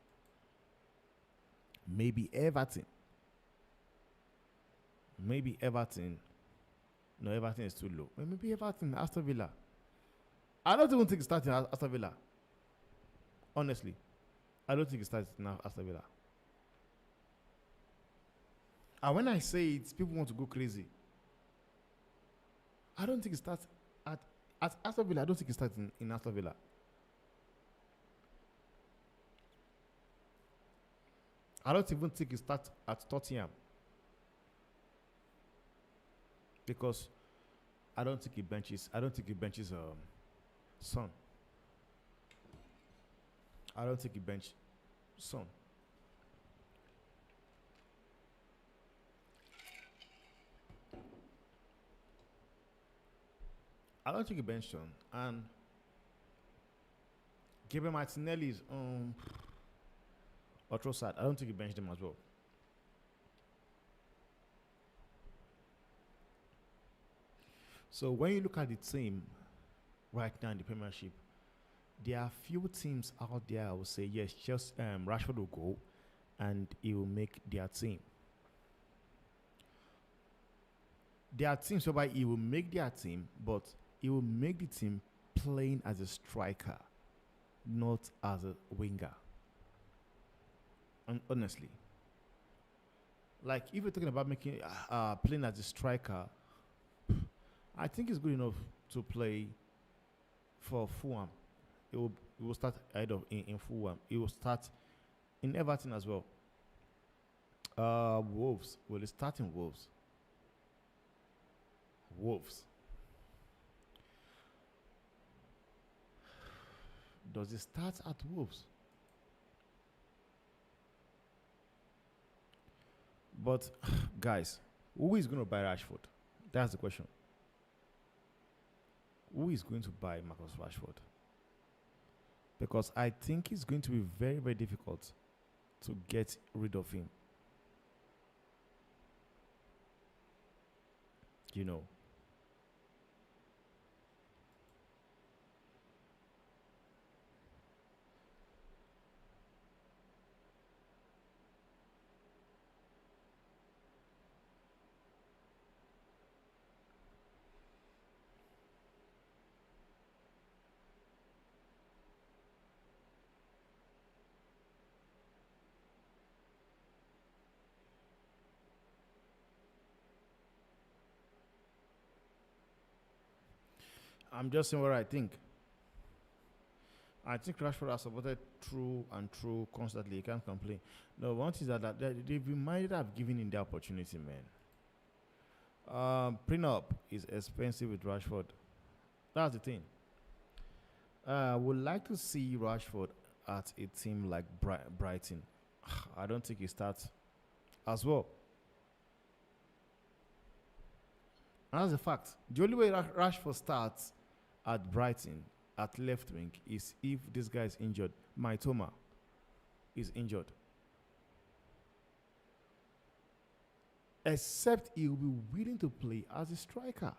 Maybe Everton. Maybe Everton. No, Everton is too low. Maybe Everton, Aston Villa. I don't even think it's starting at Aston Villa. Honestly. I don't think it's starting now Aston Villa. And when I say it, people want to go crazy. I don't think it starts at Aston Villa. I don't think it starts in Aston Villa. I don't even think it starts at Tottenham. Because I don't think he benches Son. I don't think he bench Son. I don't think he bench Son. And Gabriel Martinelli's Trossard, I don't think he benched them as well. So when you look at the team right now in the Premiership, there are few teams out there I would say yes, just Rashford will go and he will make their team. There are teams whereby he will make their team, but he will make the team playing as a striker, not as a winger. And honestly, like if you're talking about making playing as a striker, I think it's good enough to play for Fulham. It will start ahead of in Fulham. It will start in Everton as well. Wolves. Well, it's starting Wolves. Wolves. Does it start at Wolves? But guys, who is going to buy Rashford? That's the question. Who is going to buy Marcus Rashford? Because I think it's going to be very, very difficult to get rid of him. You know. I'm just saying what I think. I think Rashford has supported true and true constantly. He can't complain. No, one thing is that they've reminded have given him the opportunity, man. Prenup is expensive with Rashford. That's the thing. Would like to see Rashford at a team like Brighton. I don't think he starts as well. And that's a fact. The only way Rashford starts at Brighton at left wing is if this guy is injured. Maitoma is injured. Except he will be willing to play as a striker,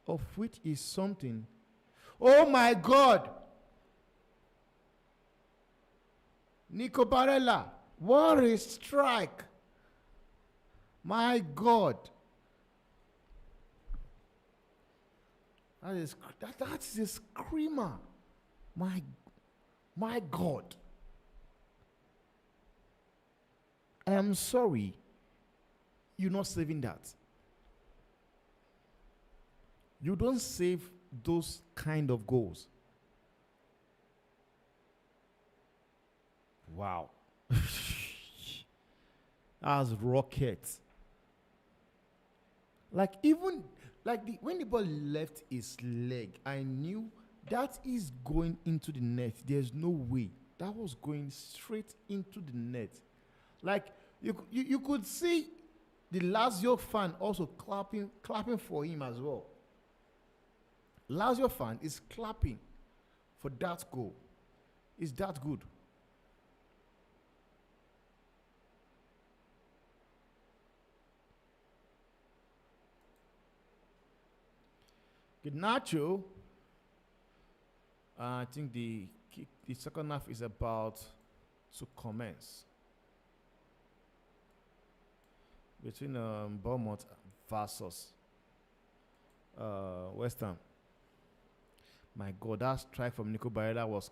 of which is something. Oh my God! Nicolò Barella, what a strike! My God! That is a screamer. My God. I am sorry, you're not saving that. You don't save those kind of goals. Wow. As rockets. Like even when the ball left his leg, I knew that is going into the net. There's no way that was going straight into the net. Like you could see the Lazio fan also clapping for him as well. Lazio fan is clapping for that goal. It's that good. Nacho, I think the second half is about to commence between Bournemouth versus West Ham. My God, that strike from Nicolò Barella was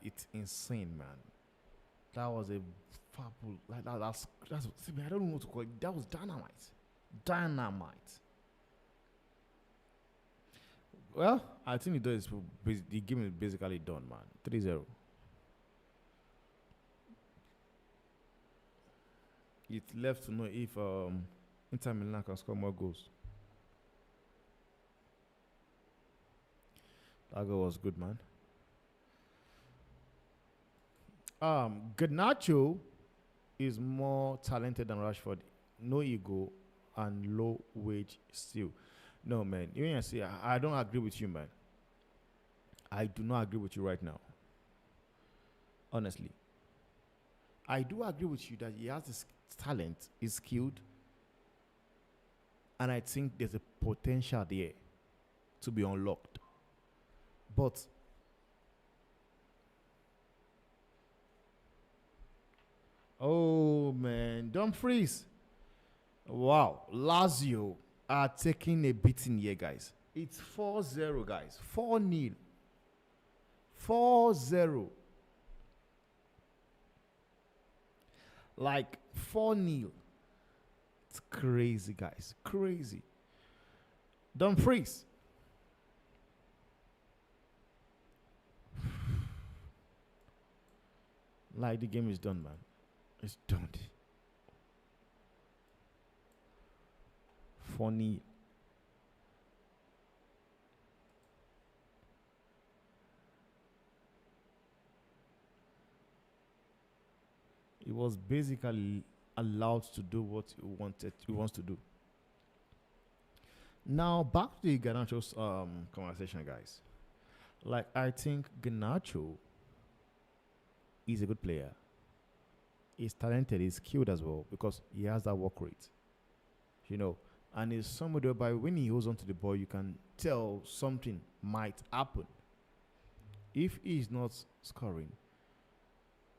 it's insane, man. That was a fabul. Like that's I don't know what to call it. That was dynamite. Dynamite. Well, I think the game is basically done, man. 3-0. It's left to know if Inter Milan can score more goals. That goal was good, man. Garnacho is more talented than Rashford. No ego and low wage still. No, man. You know, see, I don't agree with you, man. I do not agree with you right now. Honestly. I do agree with you that he has this talent, is skilled, and I think there's a potential there to be unlocked. But oh man, don't freeze. Wow, Lazio are taking a beating here, guys. It's 4-0, guys. 4-0. 4-0. Like 4-0. It's crazy, guys. Crazy. Don't freeze. Like the game is done, man. It's done. Funny. He was basically allowed to do what he wants to do. Now back to the Garnacho's conversation, guys. Like I think Garnacho is a good player. He's talented, he's skilled as well because he has that work rate. You know, and he's somebody whereby when he holds onto the ball, you can tell something might happen. If he's not scoring,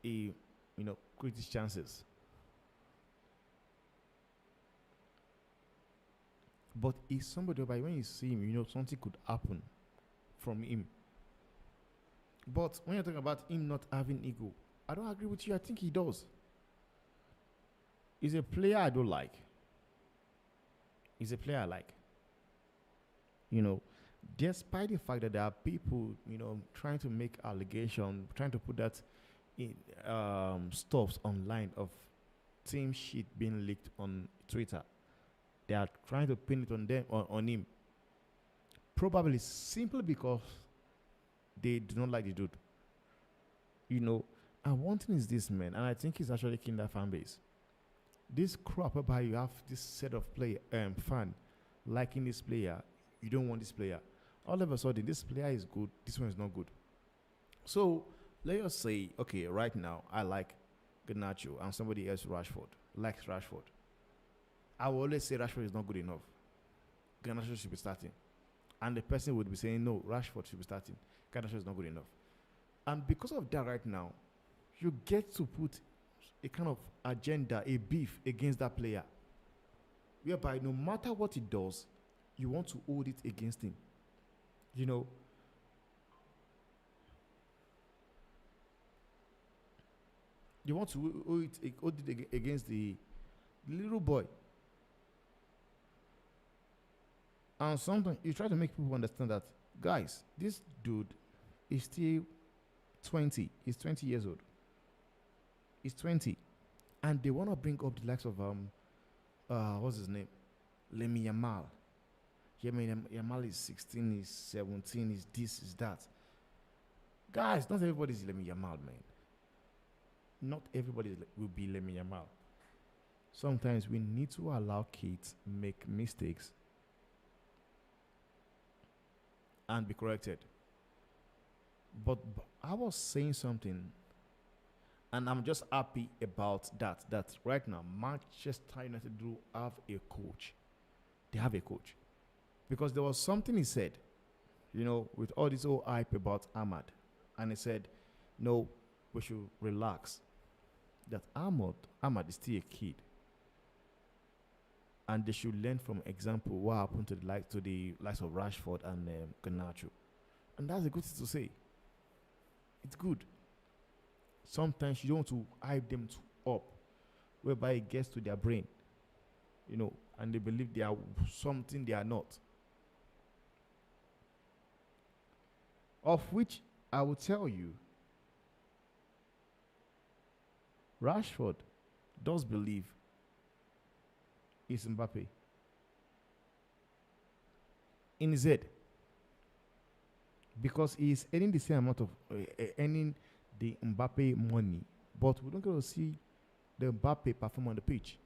he, creates his chances. But he's somebody whereby when you see him, something could happen from him. But when you're talking about him not having ego, I don't agree with you. I think he does. He's a player I don't like. He's a player I like. Despite the fact that there are people, trying to make allegations, trying to put that in stuffs online of team shit being leaked on Twitter. They are trying to pin it on them on him. Probably simply because they do not like the dude. And one thing is this, man, and I think he's actually killing that fan base. This crap whereby you have this set of fan liking this player, you don't want this player. All of a sudden, this player is good, this one is not good. So let us say, okay, right now I like Garnacho and somebody else likes Rashford. I will always say Rashford is not good enough. Garnacho should be starting. And the person would be saying, no, Rashford should be starting. Garnacho is not good enough. And because of that right now, you get to put a kind of agenda, a beef against that player. Whereby no matter what he does, you want to hold it against him. You want to hold it against the little boy. And sometimes you try to make people understand that, guys, this dude is still 20. He's 20 years old. He's 20. And they want to bring up the likes of, what's his name? Lemmy Yamal. Yamal is 16, is 17, is this, is that. Guys, not everybody is Lemmy Yamal, man. Not everybody will be Lemmy Yamal. Sometimes we need to allow kids make mistakes and be corrected. But I was saying something, and I'm just happy about that. That right now, Manchester United do have a coach. They have a coach. Because there was something he said, with all this old hype about Ahmad. And he said, no, we should relax. That Ahmad is still a kid. And they should learn from example what happened to the likes of Rashford and Garnacho. And that's a good thing to say. It's good. Sometimes you don't want to hype them up, whereby it gets to their brain, and they believe they are something they are not. Of which I will tell you, Rashford does believe is Mbappe in his head, because he is earning the same amount of earning the Mbappe money, but we don't get to see the Mbappe perform on the pitch.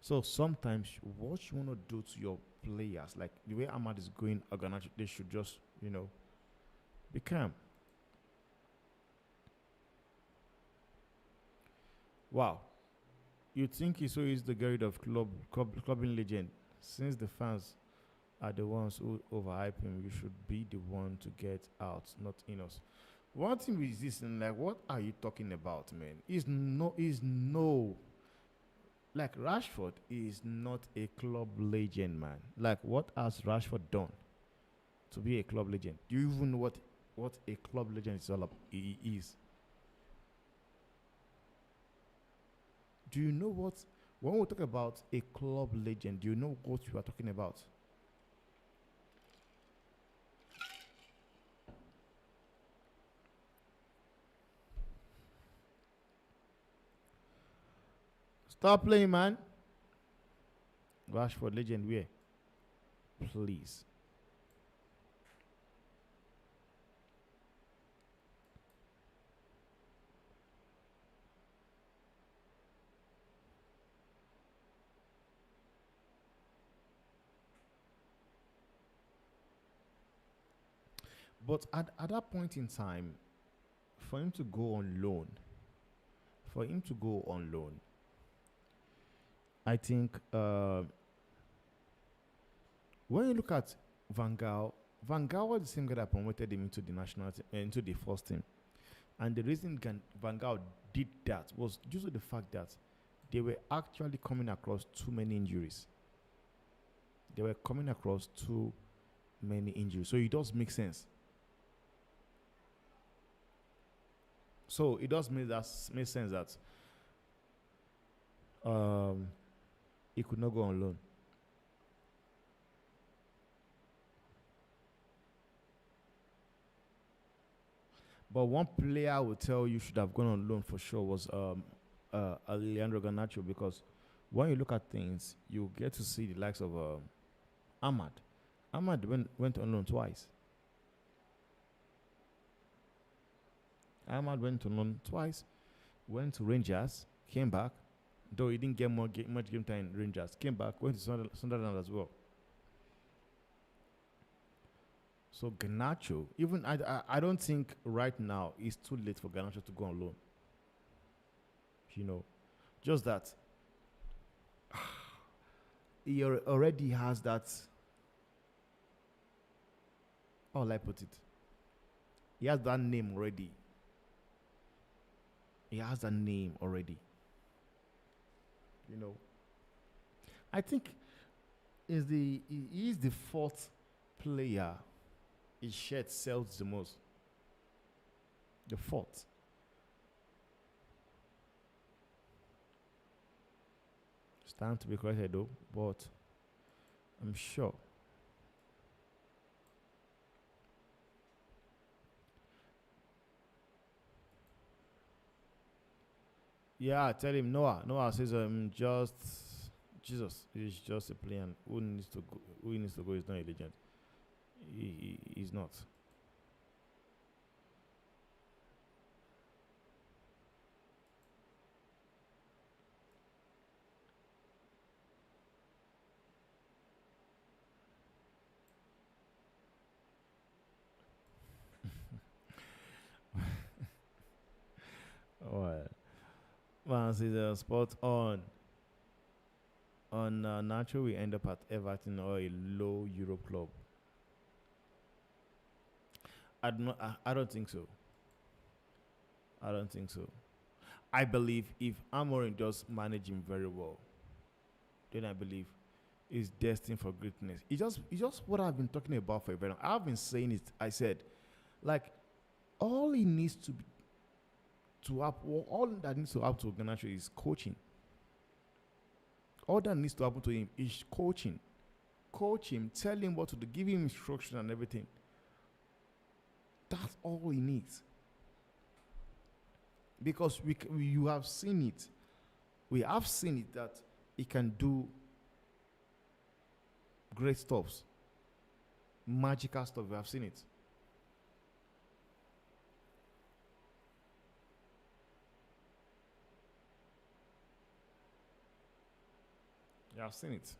So sometimes what you want to do to your players, like the way Ahmad is going, they should just be calm. Wow. You think he's so easy to get rid of clubbing legend? Since the fans are the ones who overhype him, you should be the one to get out, not in us. One thing with this, and what are you talking about, man? Like Rashford is not a club legend, man. Like, what has Rashford done to be a club legend? Do you even know what a club legend is all about? He is. Do you know what? When we talk about a club legend, do you know what we are talking about? Stop playing, man. Rashford legend, where? Please. But at that point in time, for him to go on loan, I think when you look at Van Gaal was the same guy that promoted him into the national into the first team. And the reason Van Gaal did that was due to the fact that they were actually coming across too many injuries. So it does make sense. So it does make sense that he could not go on loan. But one player I would tell you should have gone on loan for sure was Leandro Garnacho, because when you look at things, you get to see the likes of Ahmad. Ahmad went on loan twice. Ahmad went on loan twice, went to Rangers, came back, though he didn't get much game time in Rangers, came back, went to Sunderland as well. So Garnacho, even I don't think right now it's too late for Garnacho to go on loan. Just that he already has that. How will I put it? He has that name already. I think he is the fourth player his shirt sells the most. The fourth. It's time to be corrected though, but I'm sure. Yeah, tell him Noah. Noah says just Jesus is just a player. Who needs to go? Who needs to go? Is not a legend. He's not. Alright. Man says spot on. On Nacho, we end up at Everton or a low Europe club. I don't think so. I don't think so. I believe if Amorim does manage him very well, then I believe he's destined for greatness. It's just what I've been talking about for a very long. I've been saying it. I said, like, all he needs to be all that needs to happen to Garnacho is coaching. All that needs to happen to him is coaching. Coach him, tell him what to do, give him instruction and everything. That's all he needs. Because you have seen it. We have seen it that he can do great stuffs. Magical stuff. We have seen it. You have seen it.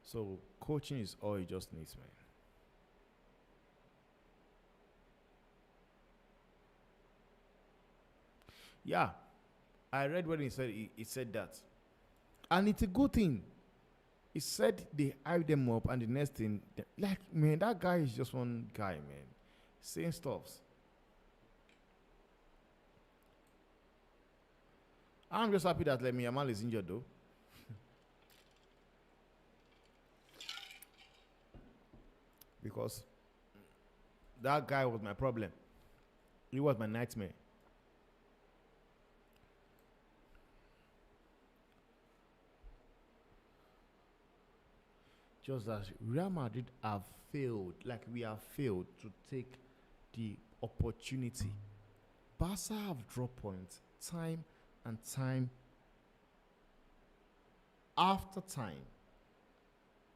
So coaching is all he just needs, man. Yeah, I read when he said he said that, and it's a good thing. He said they hype them up, and the next thing, like, man, that guy is just one guy, man, saying stuffs. I'm just happy that like, Yamal is injured though, because that guy was my problem. He was my nightmare. Just as Real Madrid have failed, like we have failed to take the opportunity. Barca have dropped points time and time after time.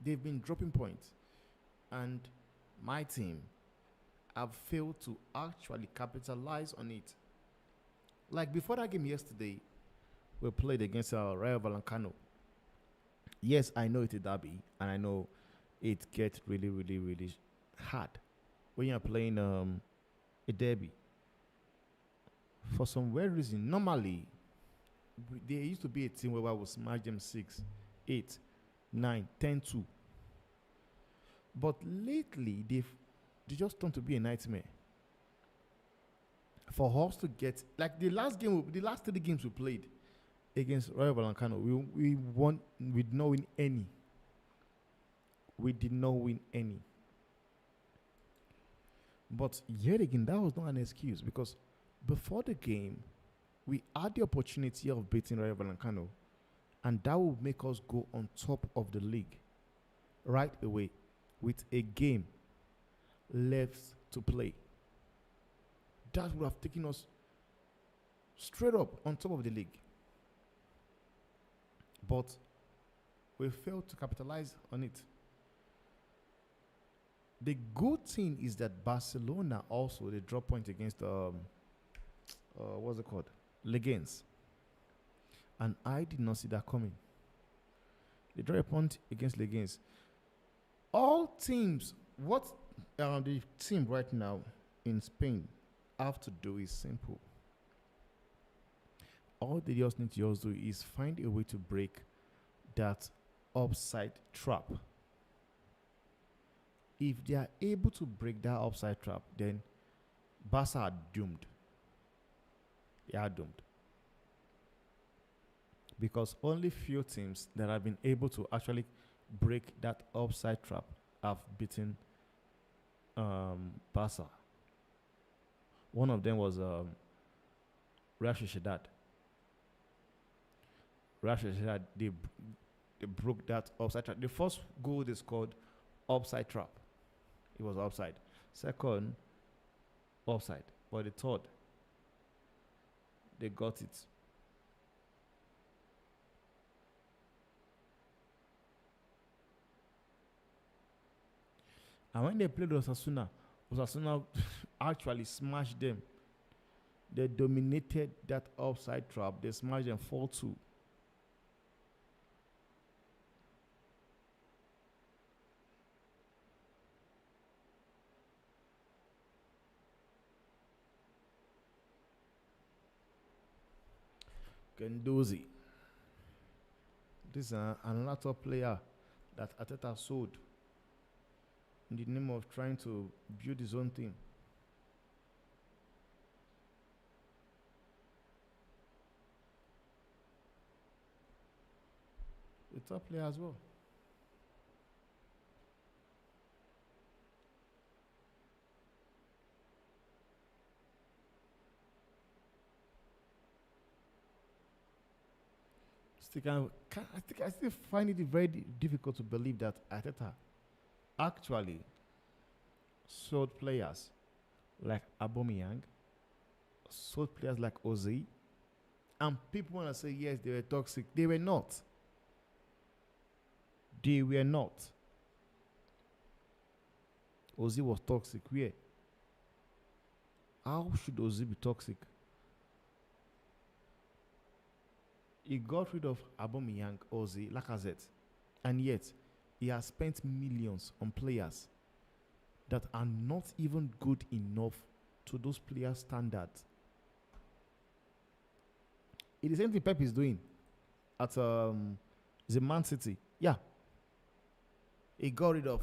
They've been dropping points, and my team have failed to actually capitalize on it. Like before that game yesterday, we played against Rayo Vallecano. Yes, I know it's a derby, and I know it gets really, really, really hard when you're playing a derby. For some weird reason, normally there used to be a team where I would smash them 6, 8, 9, 10, 2. But lately, they just turned to be a nightmare. For us to get, like the last 3 games we played against Rayo Vallecano, we won. We did not win any. We did not win any. But yet again, that was not an excuse, because before the game, we had the opportunity of beating Rayo Vallecano, and that would make us go on top of the league right away with a game left to play. That would have taken us straight up on top of the league. But we failed to capitalize on it. The good thing is that Barcelona also, they drop point against what's it called? Leganes. And I did not see that coming. They draw a point against Leganes. All teams, what the team right now in Spain have to do is simple. All they just need to just do is find a way to break that upside trap. If they are able to break that upside trap, then Barca are doomed. They are doomed. Because only few teams that have been able to actually break that upside trap have beaten Barca. One of them was Real Sociedad. Russia said that they broke that offside trap. The first goal they scored, offside trap. It was offside. Second, offside. But the third, they got it. And when they played Osasuna actually smashed them. They dominated that offside trap. They smashed them 4-2. Gendozi. This is another top player that Ateta sold in the name of trying to build his own team. A top player as well. I still find it very difficult to believe that Ateta actually sold players like Aubameyang, sold players like Ozzy, and people want to say yes, they were toxic. They were not. They were not. Ozzy was toxic. Where? How should Ozzy be toxic? He got rid of Aubameyang, Ozzy, Lacazette, and yet he has spent millions on players that are not even good enough to those players' standards. It's the same thing Pep is doing at the Man City. Yeah. He got rid of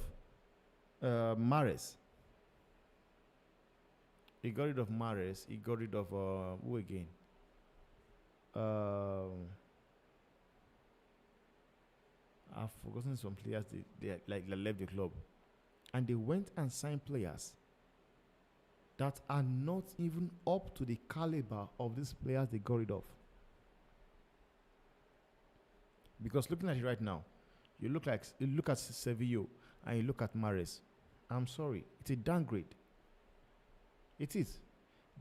Mahrez. He got rid of Mahrez. He got rid of who again? I've forgotten some players. They left the club, and they went and signed players that are not even up to the caliber of these players they got rid of. Because looking at it right now, you look at Sevilla and you look at Mahrez. I'm sorry, it's a downgrade. It is,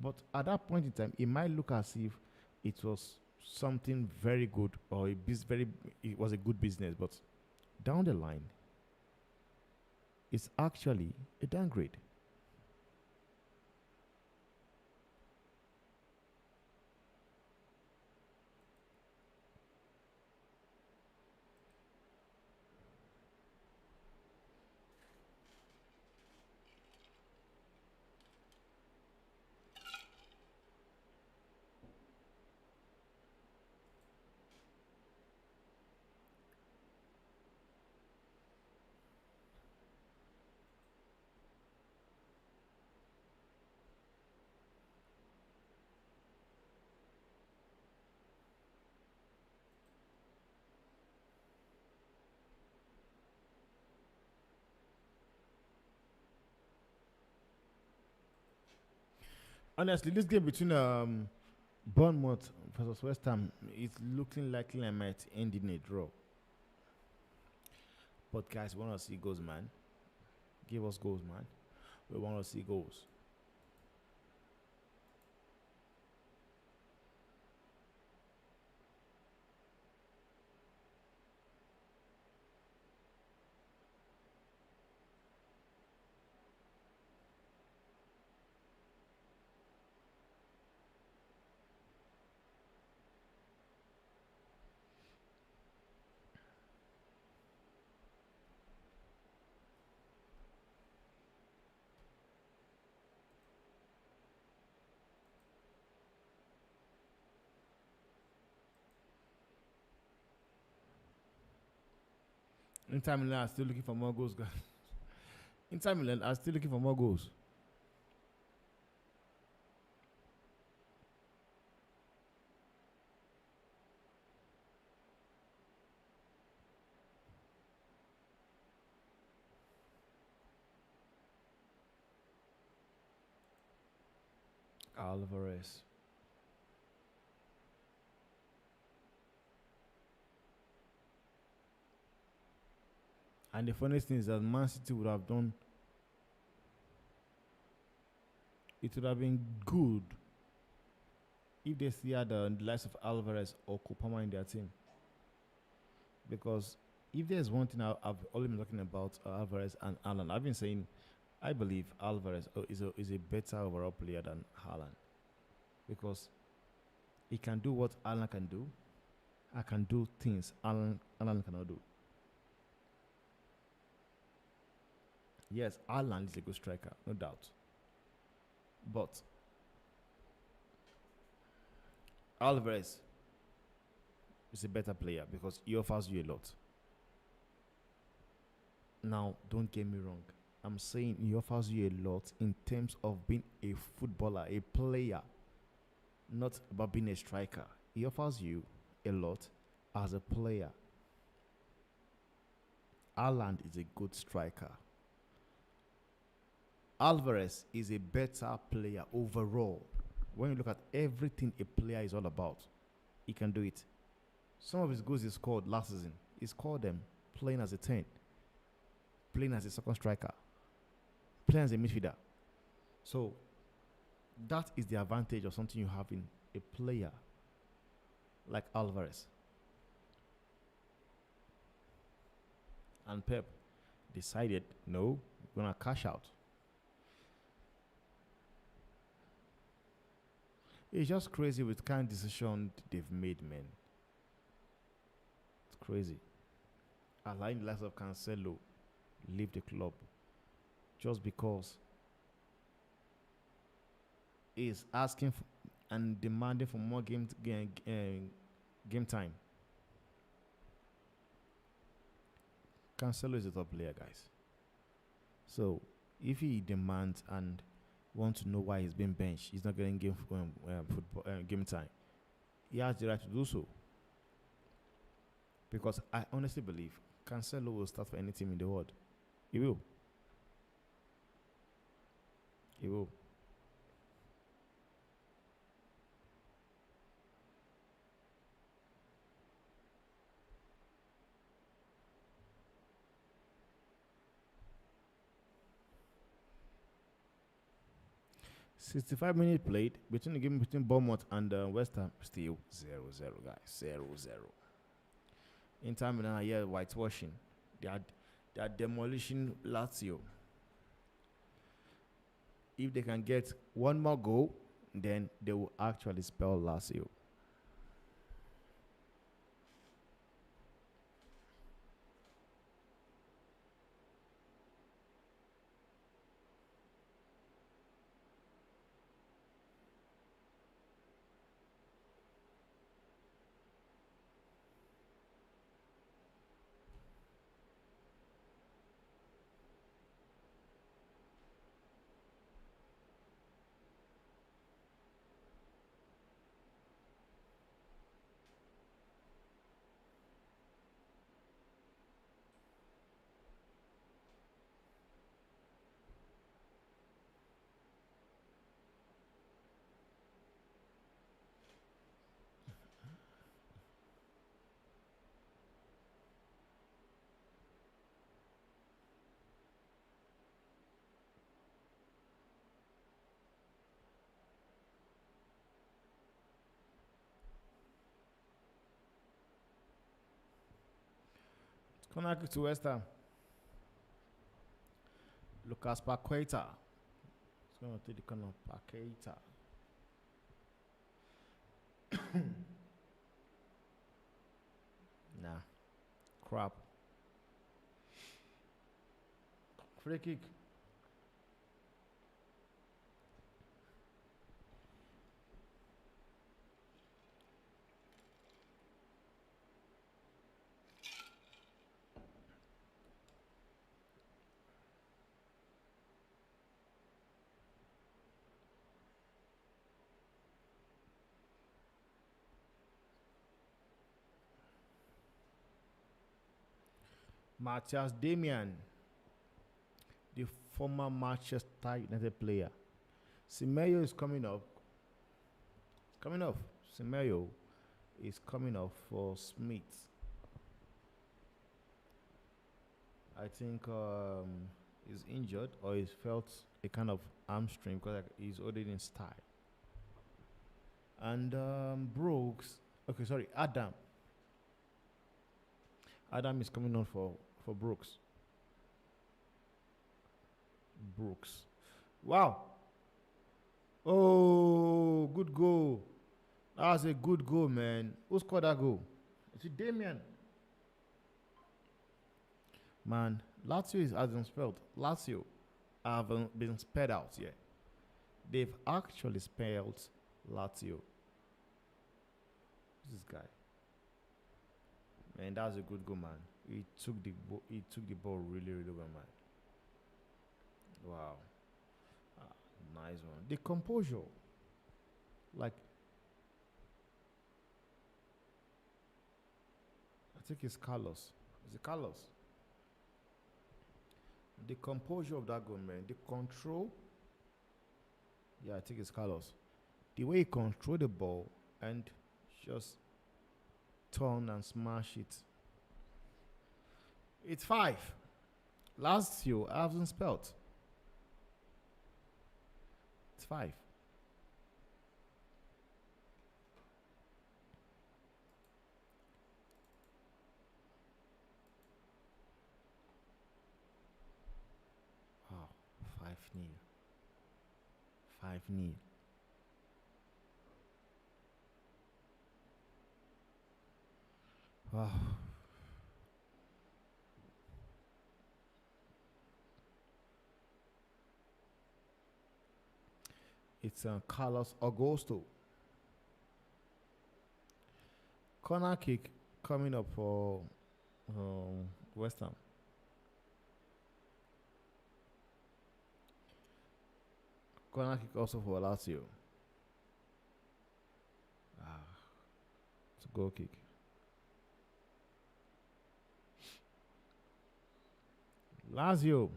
but at that point in time, it might look as if it was something very good or it was a good business, but down the line, it's actually a downgrade. Honestly, this game between Bournemouth versus West Ham is looking likely I might end in a draw. But guys, we want to see goals, man. Give us goals, man. We want to see goals. Inter Milan are still looking for more goals, guys. Inter Milan are still looking for more goals. Alvarez. And the funniest thing is that Man City would have done. It would have been good if they still had the likes of Alvarez or Kopama in their team. Because if there's one thing I've only been talking about Alvarez and Alan, I've been saying I believe Alvarez is a better overall player than Haaland. Because he can do what Alan can do. I can do things Alan cannot do. Yes, Alan is a good striker, no doubt. But Alvarez is a better player because he offers you a lot. Now, don't get me wrong. I'm saying he offers you a lot in terms of being a footballer, a player, not about being a striker. He offers you a lot as a player. Haaland is a good striker. Alvarez is a better player overall. When you look at everything a player is all about, he can do it. Some of his goals he scored last season, he scored them playing as a 10, playing as a second striker, playing as a midfielder. So that is the advantage of something you have in a player like Alvarez. And Pep decided, no, we're going to cash out. It's just crazy with kind of decision they've made, man. It's crazy. Allowing the likes of Cancelo leave the club just because he's asking and demanding for more game time. Cancelo is a top player, guys. So if he demands and wants to know why he's being benched, he's not getting game time, he has the right to do so. Because I honestly believe Cancelo will start for any team in the world. He will. He will. "65 minutes played between the game between Bournemouth and West Ham, still 0-0, guys. 0-0. Inter Milan are here whitewashing. They are demolishing Lazio. If they can get one more goal, then they will actually spell Lazio. Corner kick to West Ham. Lucas Paqueta. It's going to take the corner. Paqueta. Nah. Crap. Free kick. Matthias Damian, the former Manchester United player. Semedo is coming up. Coming off. Semedo is coming off for Smith. I think he's injured or he's felt a kind of hamstring because like, he's already in style. And Brooks, okay, sorry, Adam. Adam is coming on for Brooks. Brooks. Wow. Oh, good goal. That was a good goal, man. Who scored that goal? Is it Damien? Man, Lazio hasn't spelled. Lazio haven't been spelled out yet. They've actually spelled Lazio. Who's this guy? Man, that was a good goal, man. He took the ball really, really well, man. Wow. Nice one. The composure. Like, I think it's Carlos. Is it Carlos? The composure of that goal, man. The control. Yeah, I think it's Carlos. The way he controlled the ball and just turn and smash it. It's 5. Lazio hasn't spelt. It's 5. Wow, 5-0. 5-0. Wow. It's Carlos Augusto. Corner kick coming up for West Ham. Corner kick also for Lazio. It's a goal kick. Lazio.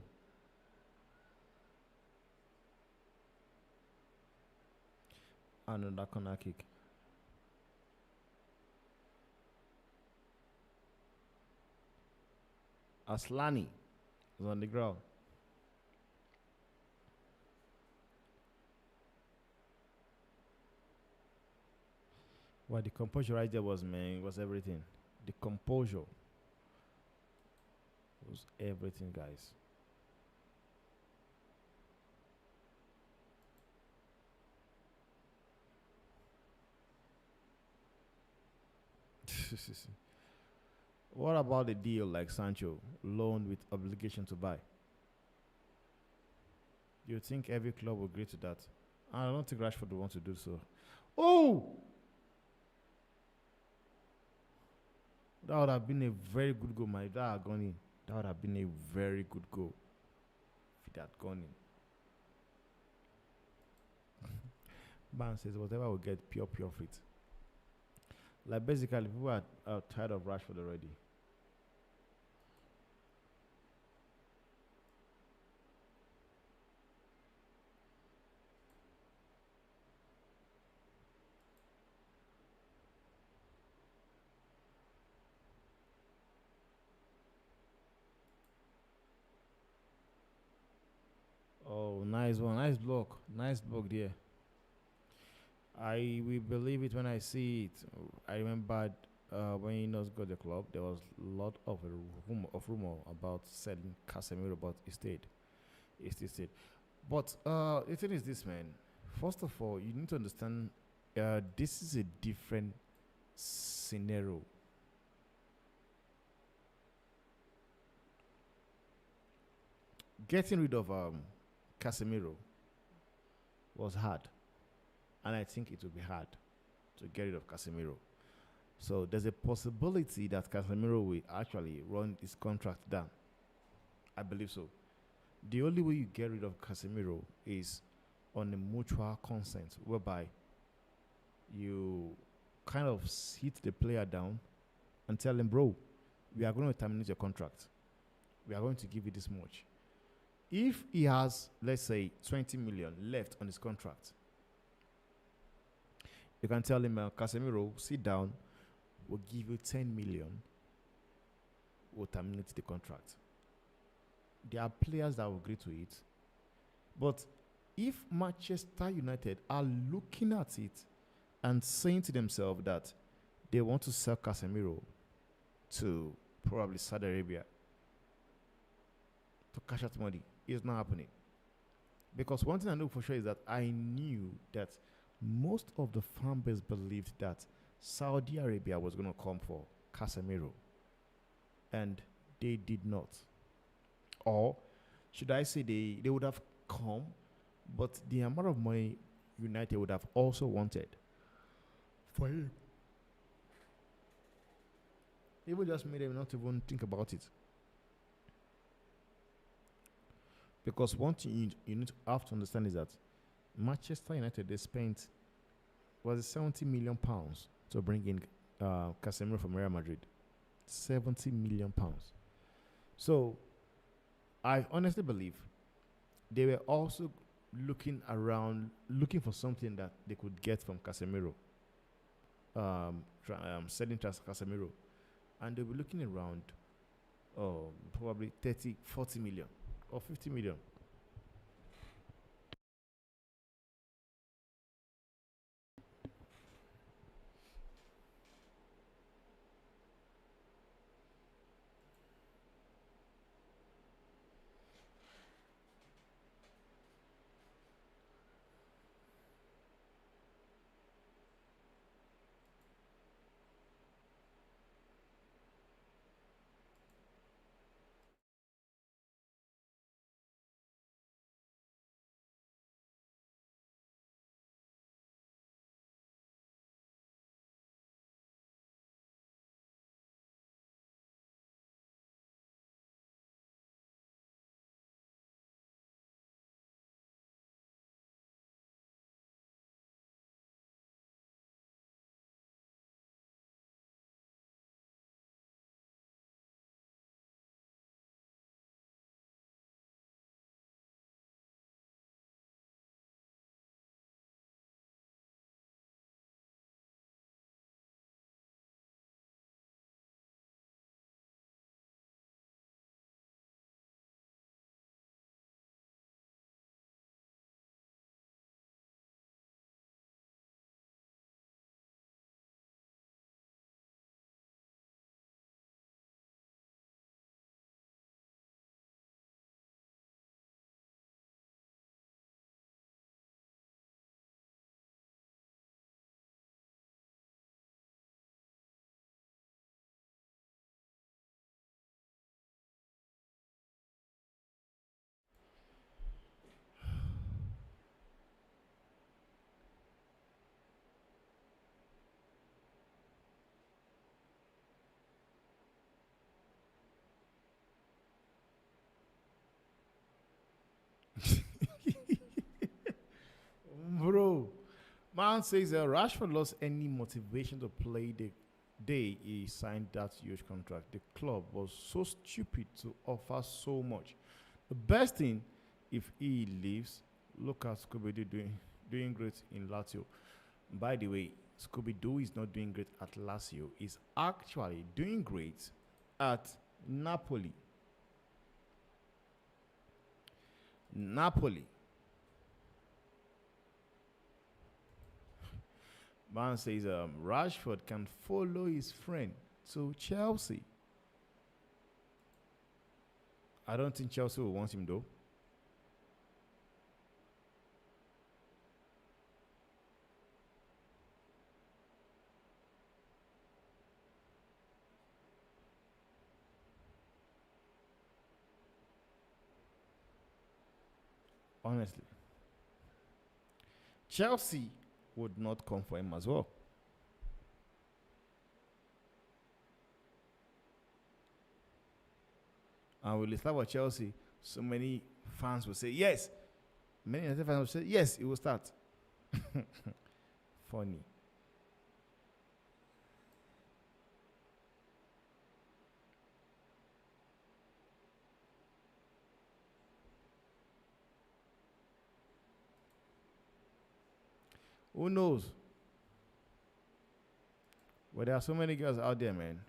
Another corner kick. Aslani is on the ground. Well, the composure right there was, man, was everything. The composure was everything, guys. What about the deal like Sancho, loan with obligation to buy? Do you think every club will agree to that? I don't think Rashford will want to do so. Oh! That would have been a very good goal, man. If that had gone in, that would have been a very good goal. If it had gone in. Man says whatever will get pure fit. Like basically, people are tired of Rashford already. Oh, nice one. Nice block. Nice block there. I will believe it when I see it. I remember when he not got the club, there was a lot of rumor about selling Casemiro, but he stayed. He still stayed. But the thing is this, man. First of all, you need to understand this is a different scenario. Getting rid of Casemiro was hard, and I think it will be hard to get rid of Casemiro. So there's a possibility that Casemiro will actually run his contract down. I believe so. The only way you get rid of Casemiro is on a mutual consent, whereby you kind of sit the player down and tell him, bro, we are going to terminate your contract. We are going to give you this much. If he has, let's say, 20 million left on his contract, you can tell him, Casemiro, sit down, we'll give you 10 million, we'll terminate the contract. there are players that will agree to it. But if Manchester United are looking at it and saying to themselves that they want to sell Casemiro to probably Saudi Arabia to cash out money, it's not happening. Because one thing I know for sure is that I knew that most of the fan base believed that Saudi Arabia was going to come for Casemiro, and they did not. Or should I say they would have come, but the amount of money United would have also wanted for him, it would just made them not even think about it. Because one thing you need to have to understand is that Manchester United, they spent, was it 70 million pounds to bring in Casemiro from Real Madrid. 70 million pounds. So I honestly believe they were also looking around, looking for something that they could get from Casemiro, selling Casemiro, and they were looking around probably 30, 40 million or 50 million. Bro, man says Rashford lost any motivation to play the day he signed that huge contract. The club was so stupid to offer so much. The best thing, if he leaves, look at Scooby doing great in Lazio. By the way, Scooby Doo is not doing great at Lazio. He's actually doing great at Napoli. Napoli. Man says Rashford can follow his friend to Chelsea. I don't think Chelsea will want him though. Honestly, Chelsea would not come for him as well. And with the start of Chelsea, so many fans will say yes. Many United fans will say yes, it will start. Funny. Who knows? But there are so many girls out there, man.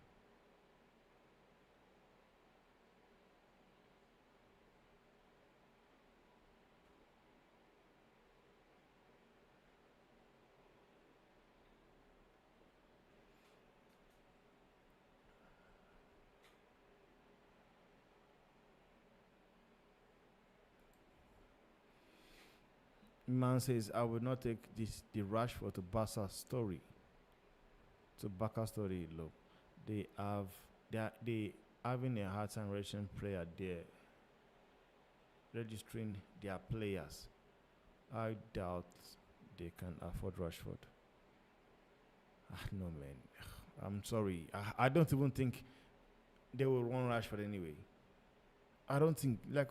Man says, I will not take this the Rashford to Barca story. To Barca story, look, they having a hard time registering player there, registering their players. I doubt they can afford Rashford. No man, I'm sorry. I don't even think they will want Rashford anyway. I don't think like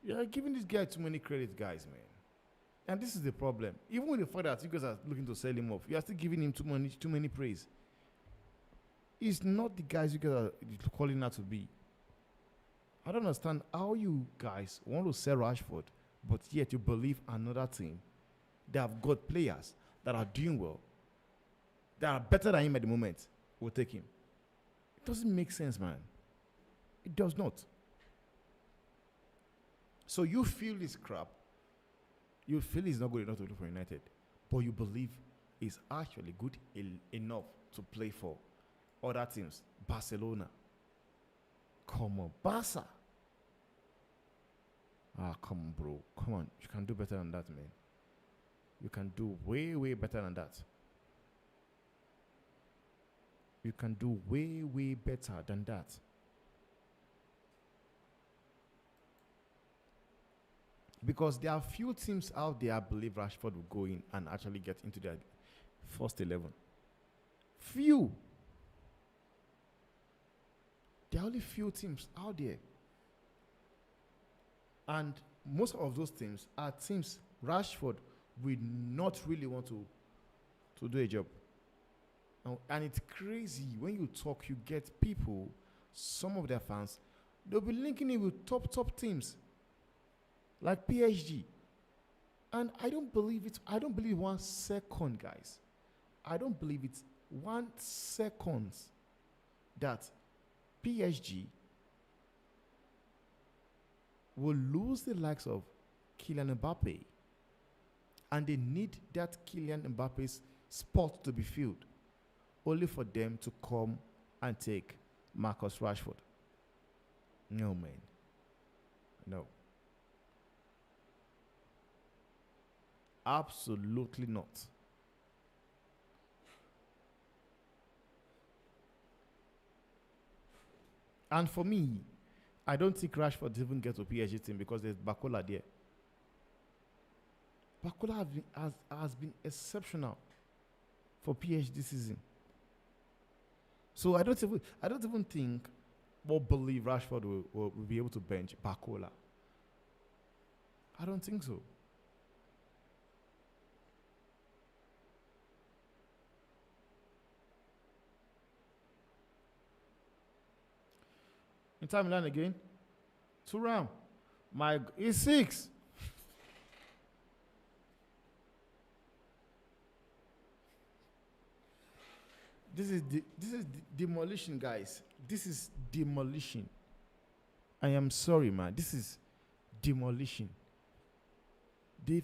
you're giving this guy too many credit, guys, man. And this is the problem. Even with the fact that you guys are looking to sell him off, you are still giving him too many praise. He's not the guys you guys are calling out to be. I don't understand how you guys want to sell Rashford, but yet you believe another team that have got players that are doing well, that are better than him at the moment, will take him. It doesn't make sense, man. It does not. So you feel this crap. You feel he's not good enough to play for United, but you believe he's actually good enough to play for other teams. Barcelona. Come on, Barca. Come on, bro. Come on. You can do better than that, man. You can do way, way better than that. You can do way, way better than that. Because there are few teams out there I believe Rashford will go in and actually get into their first 11. Few. There are only few teams out there. And most of those teams are teams Rashford will not really want to do a job. And it's crazy. When you talk, you get people, some of their fans, they'll be linking it with top teams. Like PSG. And I don't believe it. I don't believe 1 second, guys. I don't believe it 1 second that PSG will lose the likes of Kylian Mbappe. And they need that Kylian Mbappe's spot to be filled. Only for them to come and take Marcus Rashford. No, man. No. Absolutely not. And for me, I don't think Rashford even get to PSG team because there's Bakola there. Bakola has been exceptional for PSG this season. So I don't even think or believe Rashford will be able to bench Bakola. I don't think so. Inter Milan again. Thuram. He's 6. This is demolition, guys. This is demolition. I am sorry, man. This is demolition. They've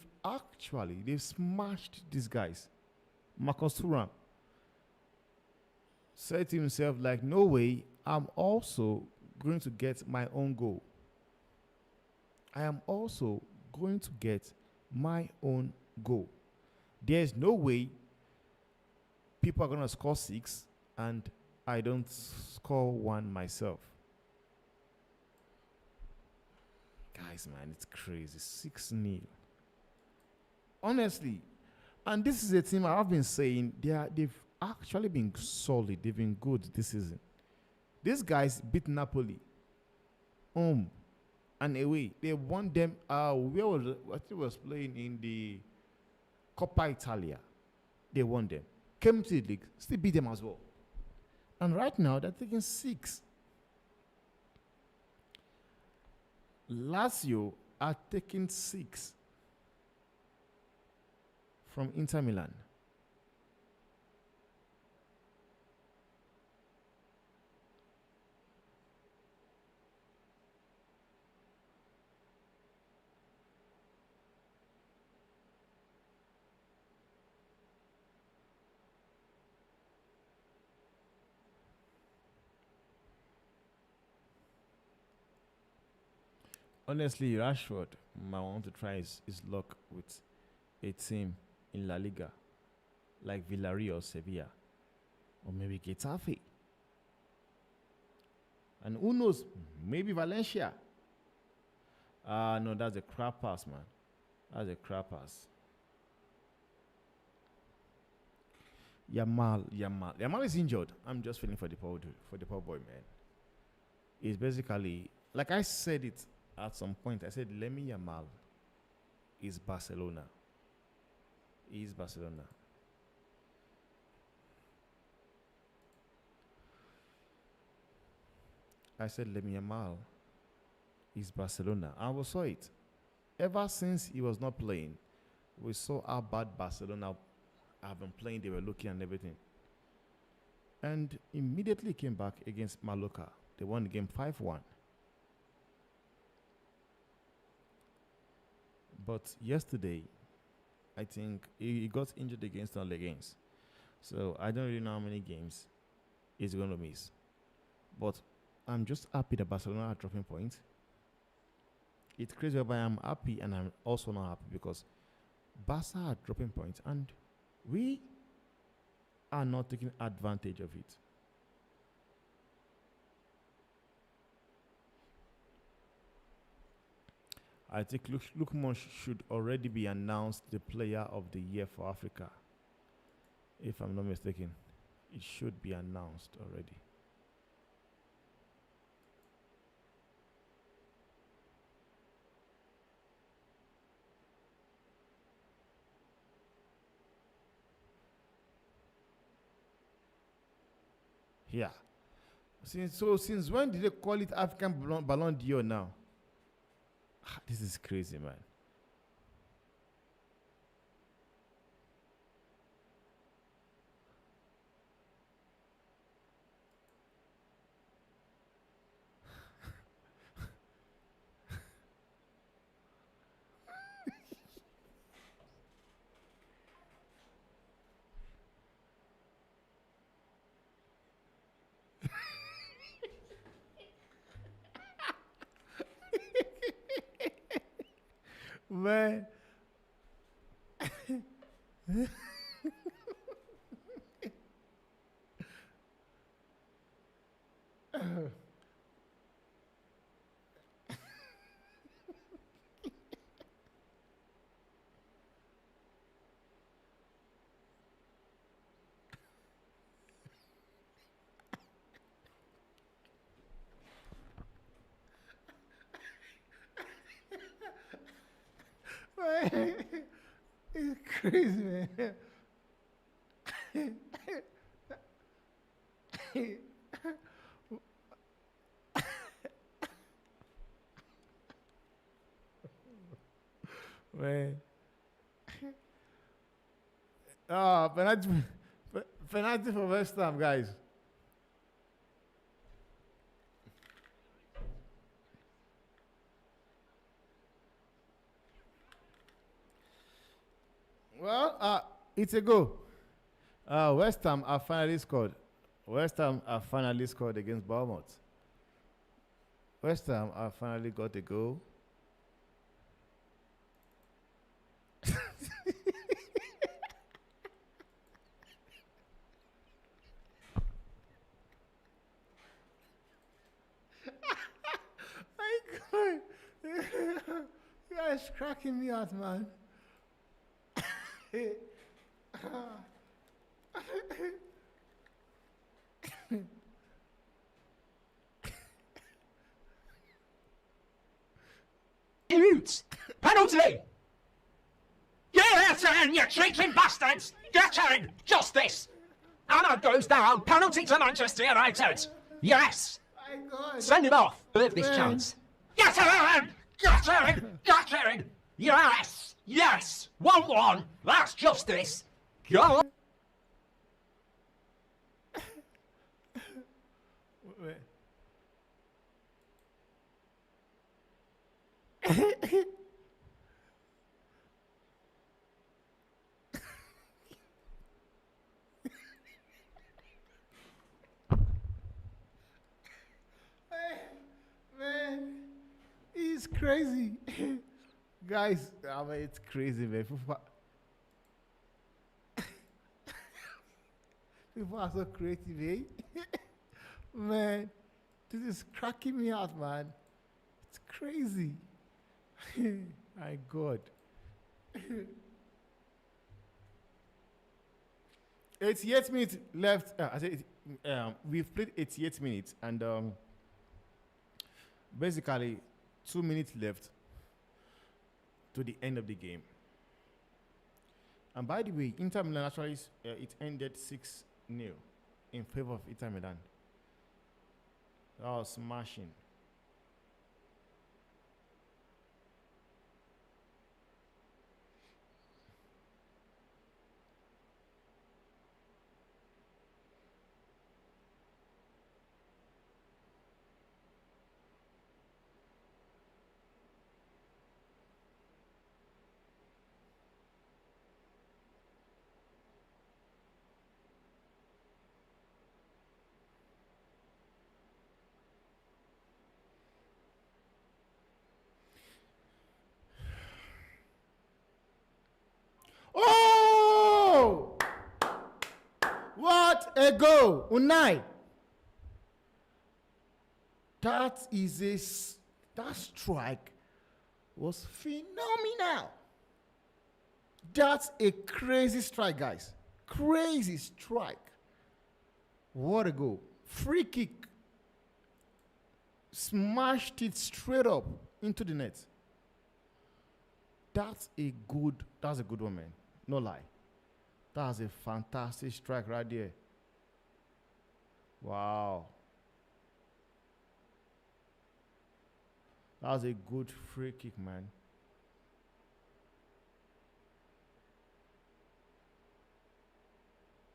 smashed these guys. Marcus Thuram said to himself, like, no way, I'm also going to get my own goal. I am also going to get my own goal. There's no way people are going to score 6 and I don't score 1 myself. Guys, man, it's crazy. 6-0. Honestly, and this is a team I've been saying they've actually been solid. They've been good this season. These guys beat Napoli. And away. They won them. What was playing in the Coppa Italia. They won them. Came to the league, still beat them as well. And right now they're taking 6. Lazio are taking 6 from Inter Milan. Honestly, Rashford might want to try his luck with a team in La Liga like Villarreal or Sevilla or maybe Getafe. And who knows, maybe Valencia. No, that's a crap pass, man. That's a crap pass. Yamal is injured. I'm just feeling for the poor boy, man. It's basically, like I said it at some point. I said, Lemmy Yamal is Barcelona. He is Barcelona. I said, Lemmy Yamal is Barcelona. And we saw it. Ever since he was not playing, we saw how bad Barcelona have been playing. They were looking and everything. And immediately came back against Mallorca. They won the game 5-1. But yesterday, I think he got injured against all against. So I don't really know how many games he's going to miss. But I'm just happy that Barcelona are dropping points. It's crazy, but I'm happy and I'm also not happy because Barca are dropping points and we are not taking advantage of it. I think Lukman should already be announced the player of the year for Africa. If I'm not mistaken, it should be announced already. Yeah. Since when did they call it African Ballon d'Or now? This is crazy, man. Man. It's crazy, man. Man. Penalty for West Ham, guys. Well, it's a go. West Ham have finally scored. West Ham have finally scored against Bournemouth. West Ham have finally got a goal. My God. You guys cracking me out, man. Penalty! Yes, and you cheeky bastards! Get in! Justice! Anna goes down. Penalty to Manchester United. Yes! My God. Send him off. Live this chance. Get in! Get in! Get in! Yes! Yes! 1-1. That's justice. Go! Man, he's It's crazy. Guys, I mean, it's crazy, man. People are so creative, eh? Man, this is cracking me out, man. It's crazy. My God. 88 minutes left. We've played 88 minutes, and basically 2 minutes left to the end of the game. And by the way, Inter Milan actually it ended 6-0 in favor of Inter Milan. That was smashing. Oh! What a goal! Unai! That strike was phenomenal. That's a crazy strike, guys. Crazy strike. What a goal. Free kick. Smashed it straight up into the net. That's a good one, man. No lie. That's a fantastic strike right there. Wow. That was a good free kick, man.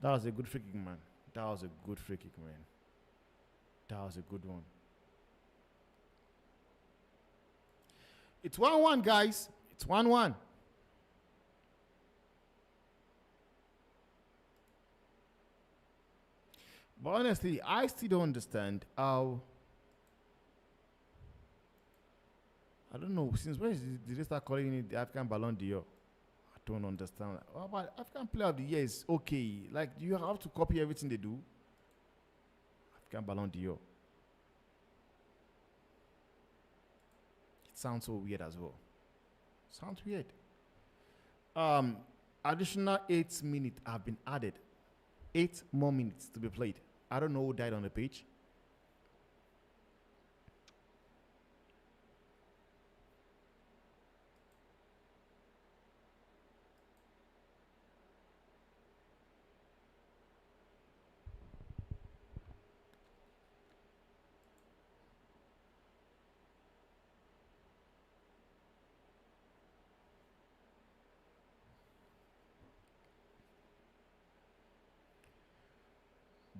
That was a good free kick, man. That was a good free kick, man. That was a good one. It's 1-1, guys. It's 1-1. But honestly, I still don't understand how. I don't know, since when did they start calling it the African Ballon d'Or? I don't understand. Well, but African Player of the Year is okay. Like, do you have to copy everything they do? African Ballon d'Or. It sounds so weird as well. Sounds weird. Additional 8 minutes have been added. 8 more minutes to be played. I don't know who died on the pitch.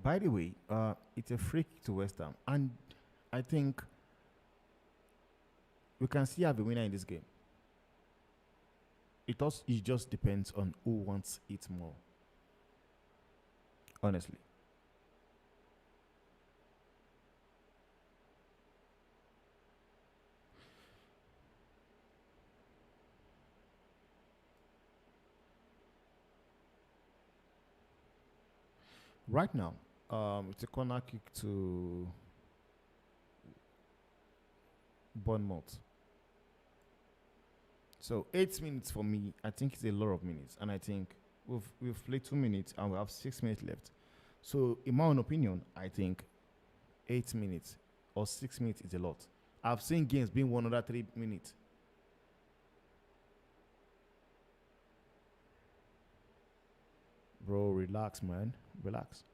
By the way, it's a free kick to West Ham, and I think we can see have a winner in this game. It just depends on who wants it more. Honestly. Right now, it's a corner kick to Bournemouth. So 8 minutes for me, I think it's a lot of minutes, and I think we've played 2 minutes and we have 6 minutes left. So in my own opinion, I think 8 minutes or 6 minutes is a lot. I've seen games being 103 minutes. Bro, relax, man. Relax.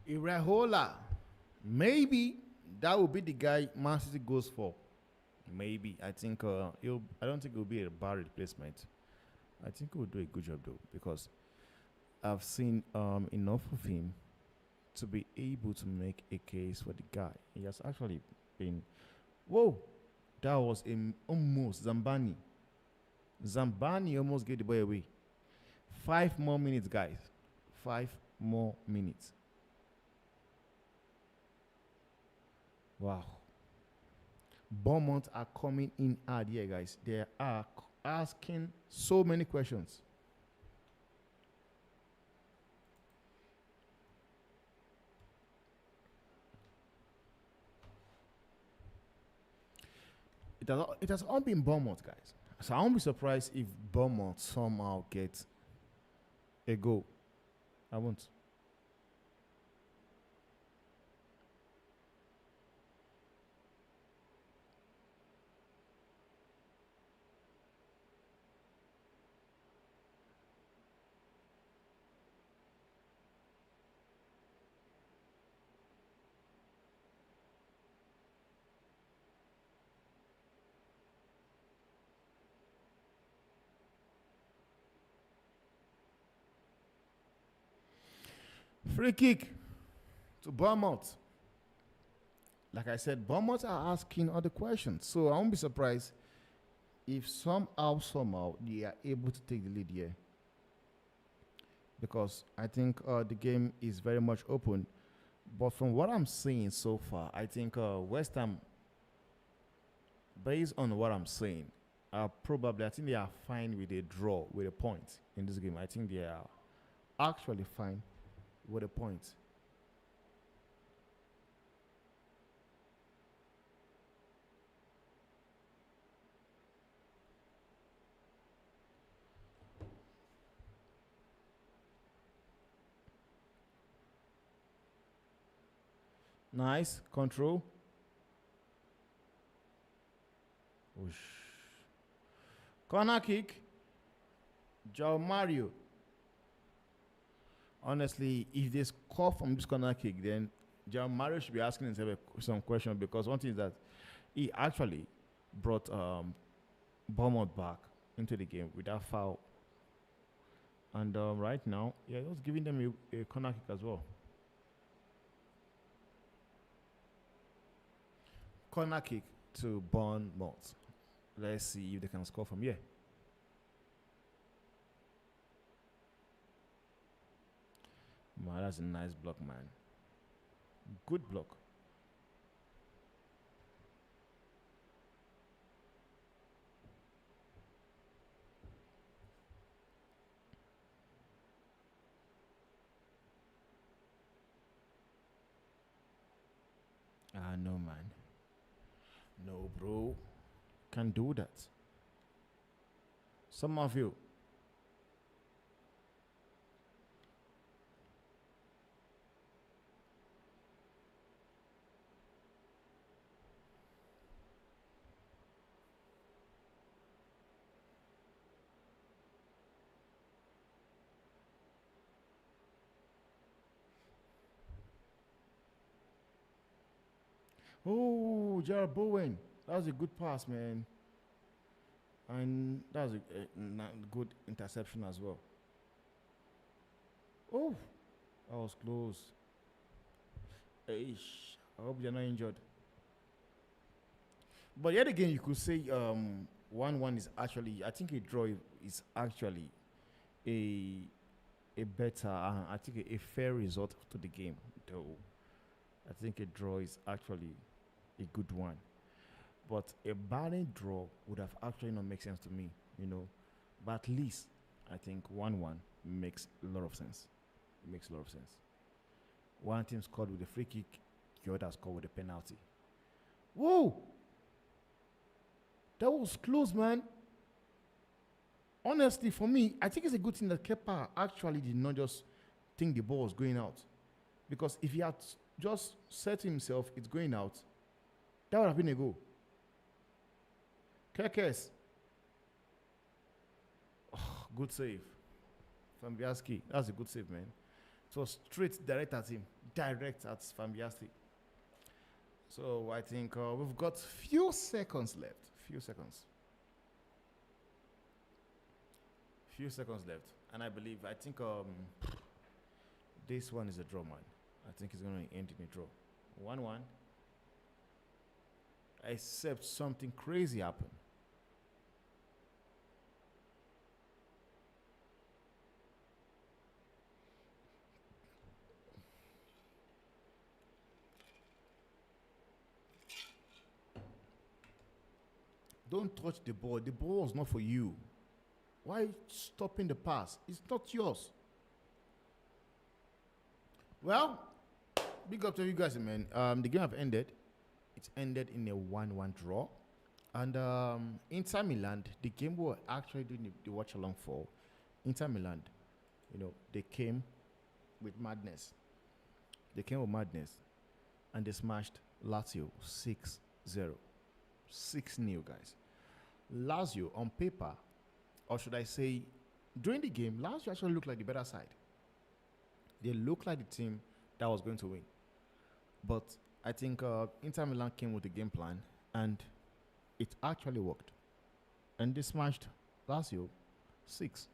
Iraola, maybe that will be the guy Man City goes for. Maybe. I think I don't think it will be a bad replacement. I think he will do a good job though, because I've seen enough of him to be able to make a case for the guy. He has actually been. Whoa, that was almost Zambani. Zambani almost gave the boy away. 5 more minutes, guys. 5 more minutes. Wow. Bournemouth are coming in hard here, guys. They are asking so many questions. It has all been Bournemouth, guys. So I won't be surprised if Bournemouth somehow gets a goal. I won't. Free kick to Bournemouth. Like I said, Bournemouth are asking other questions. So I won't be surprised if somehow they are able to take the lead here. Because I think the game is very much open. But from what I'm seeing so far, I think West Ham, based on what I'm seeing, I think they are fine with a draw, with a point in this game. I think they are actually fine with a point. Nice control. Whoosh. Corner kick. Joe Mario. Honestly, if they score from this corner kick, then Joe Mario should be asking himself some question, because one thing is that he actually brought Bournemouth back into the game without foul. And right now, he was giving them a corner kick as well. Corner kick to Bournemouth. Let's see if they can score from here. Man, that's a nice block, man. Good block. No, man. No, bro. Can't do that. Some of you. Oh, Jared Bowen. That was a good pass, man. And that was a good interception as well. Oh, that was close. Eish, I hope you're not injured. But yet again, you could say 1-1 is actually, I think a draw is actually a better, I think a fair result to the game. Though I think a draw is actually a good one. But a barren draw would have actually not make sense to me, you know. But at least I think 1-1 makes a lot of sense. It makes a lot of sense. One team scored with a free kick, the other scored with a penalty. Whoa! That was close, man. Honestly, for me, I think it's a good thing that Kepa actually did not just think the ball was going out. Because if he had just said to himself, it's going out, that would have been a goal. Kekes. Oh, good save. Fambiaski. That's a good save, man. It was straight, direct at him. Direct at Fambiaski. So I think we've got few seconds left. Few seconds. Few seconds left, and I think this one is a draw, man. I think it's going to end in a draw, 1-1. Except something crazy happened. Don't touch the ball. The ball was not for you. Why stopping the pass? It's not yours. Well, big up to you guys, man. The game have ended. It's ended in a 1-1 draw. And Inter Milan, the game we were actually doing the watch along for, Inter Milan, they came with madness. And they smashed Lazio 6-0. 6-0, guys. Lazio, on paper, or should I say, during the game, Lazio actually looked like the better side. They looked like the team that was going to win. But I think Inter Milan came with a game plan, and it actually worked. And they smashed Lazio 6.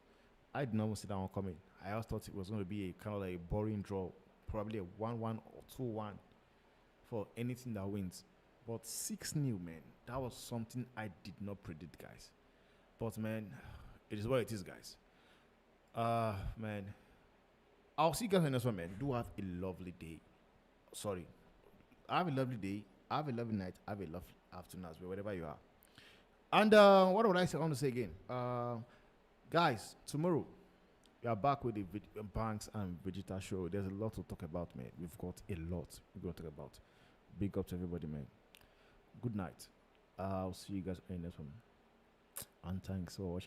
I did not see that one coming. I also thought it was going to be a kind of like a boring draw, probably a 1-1 or 2-1 for anything that wins. But 6-0, man, that was something I did not predict, guys. But, man, it is what it is, guys. Man, I'll see you guys in the next one, man. Do have a lovely day. Sorry. Have a lovely day. Have a lovely night. Have a lovely afternoon as well, wherever you are. And what would I say? I want to say again. Guys, tomorrow, we are back with the banks and Vegeta show. There's a lot to talk about, man. We've got a lot we're going to talk about. Big up to everybody, man. Good night. I'll see you guys in the next one. And thanks for watching.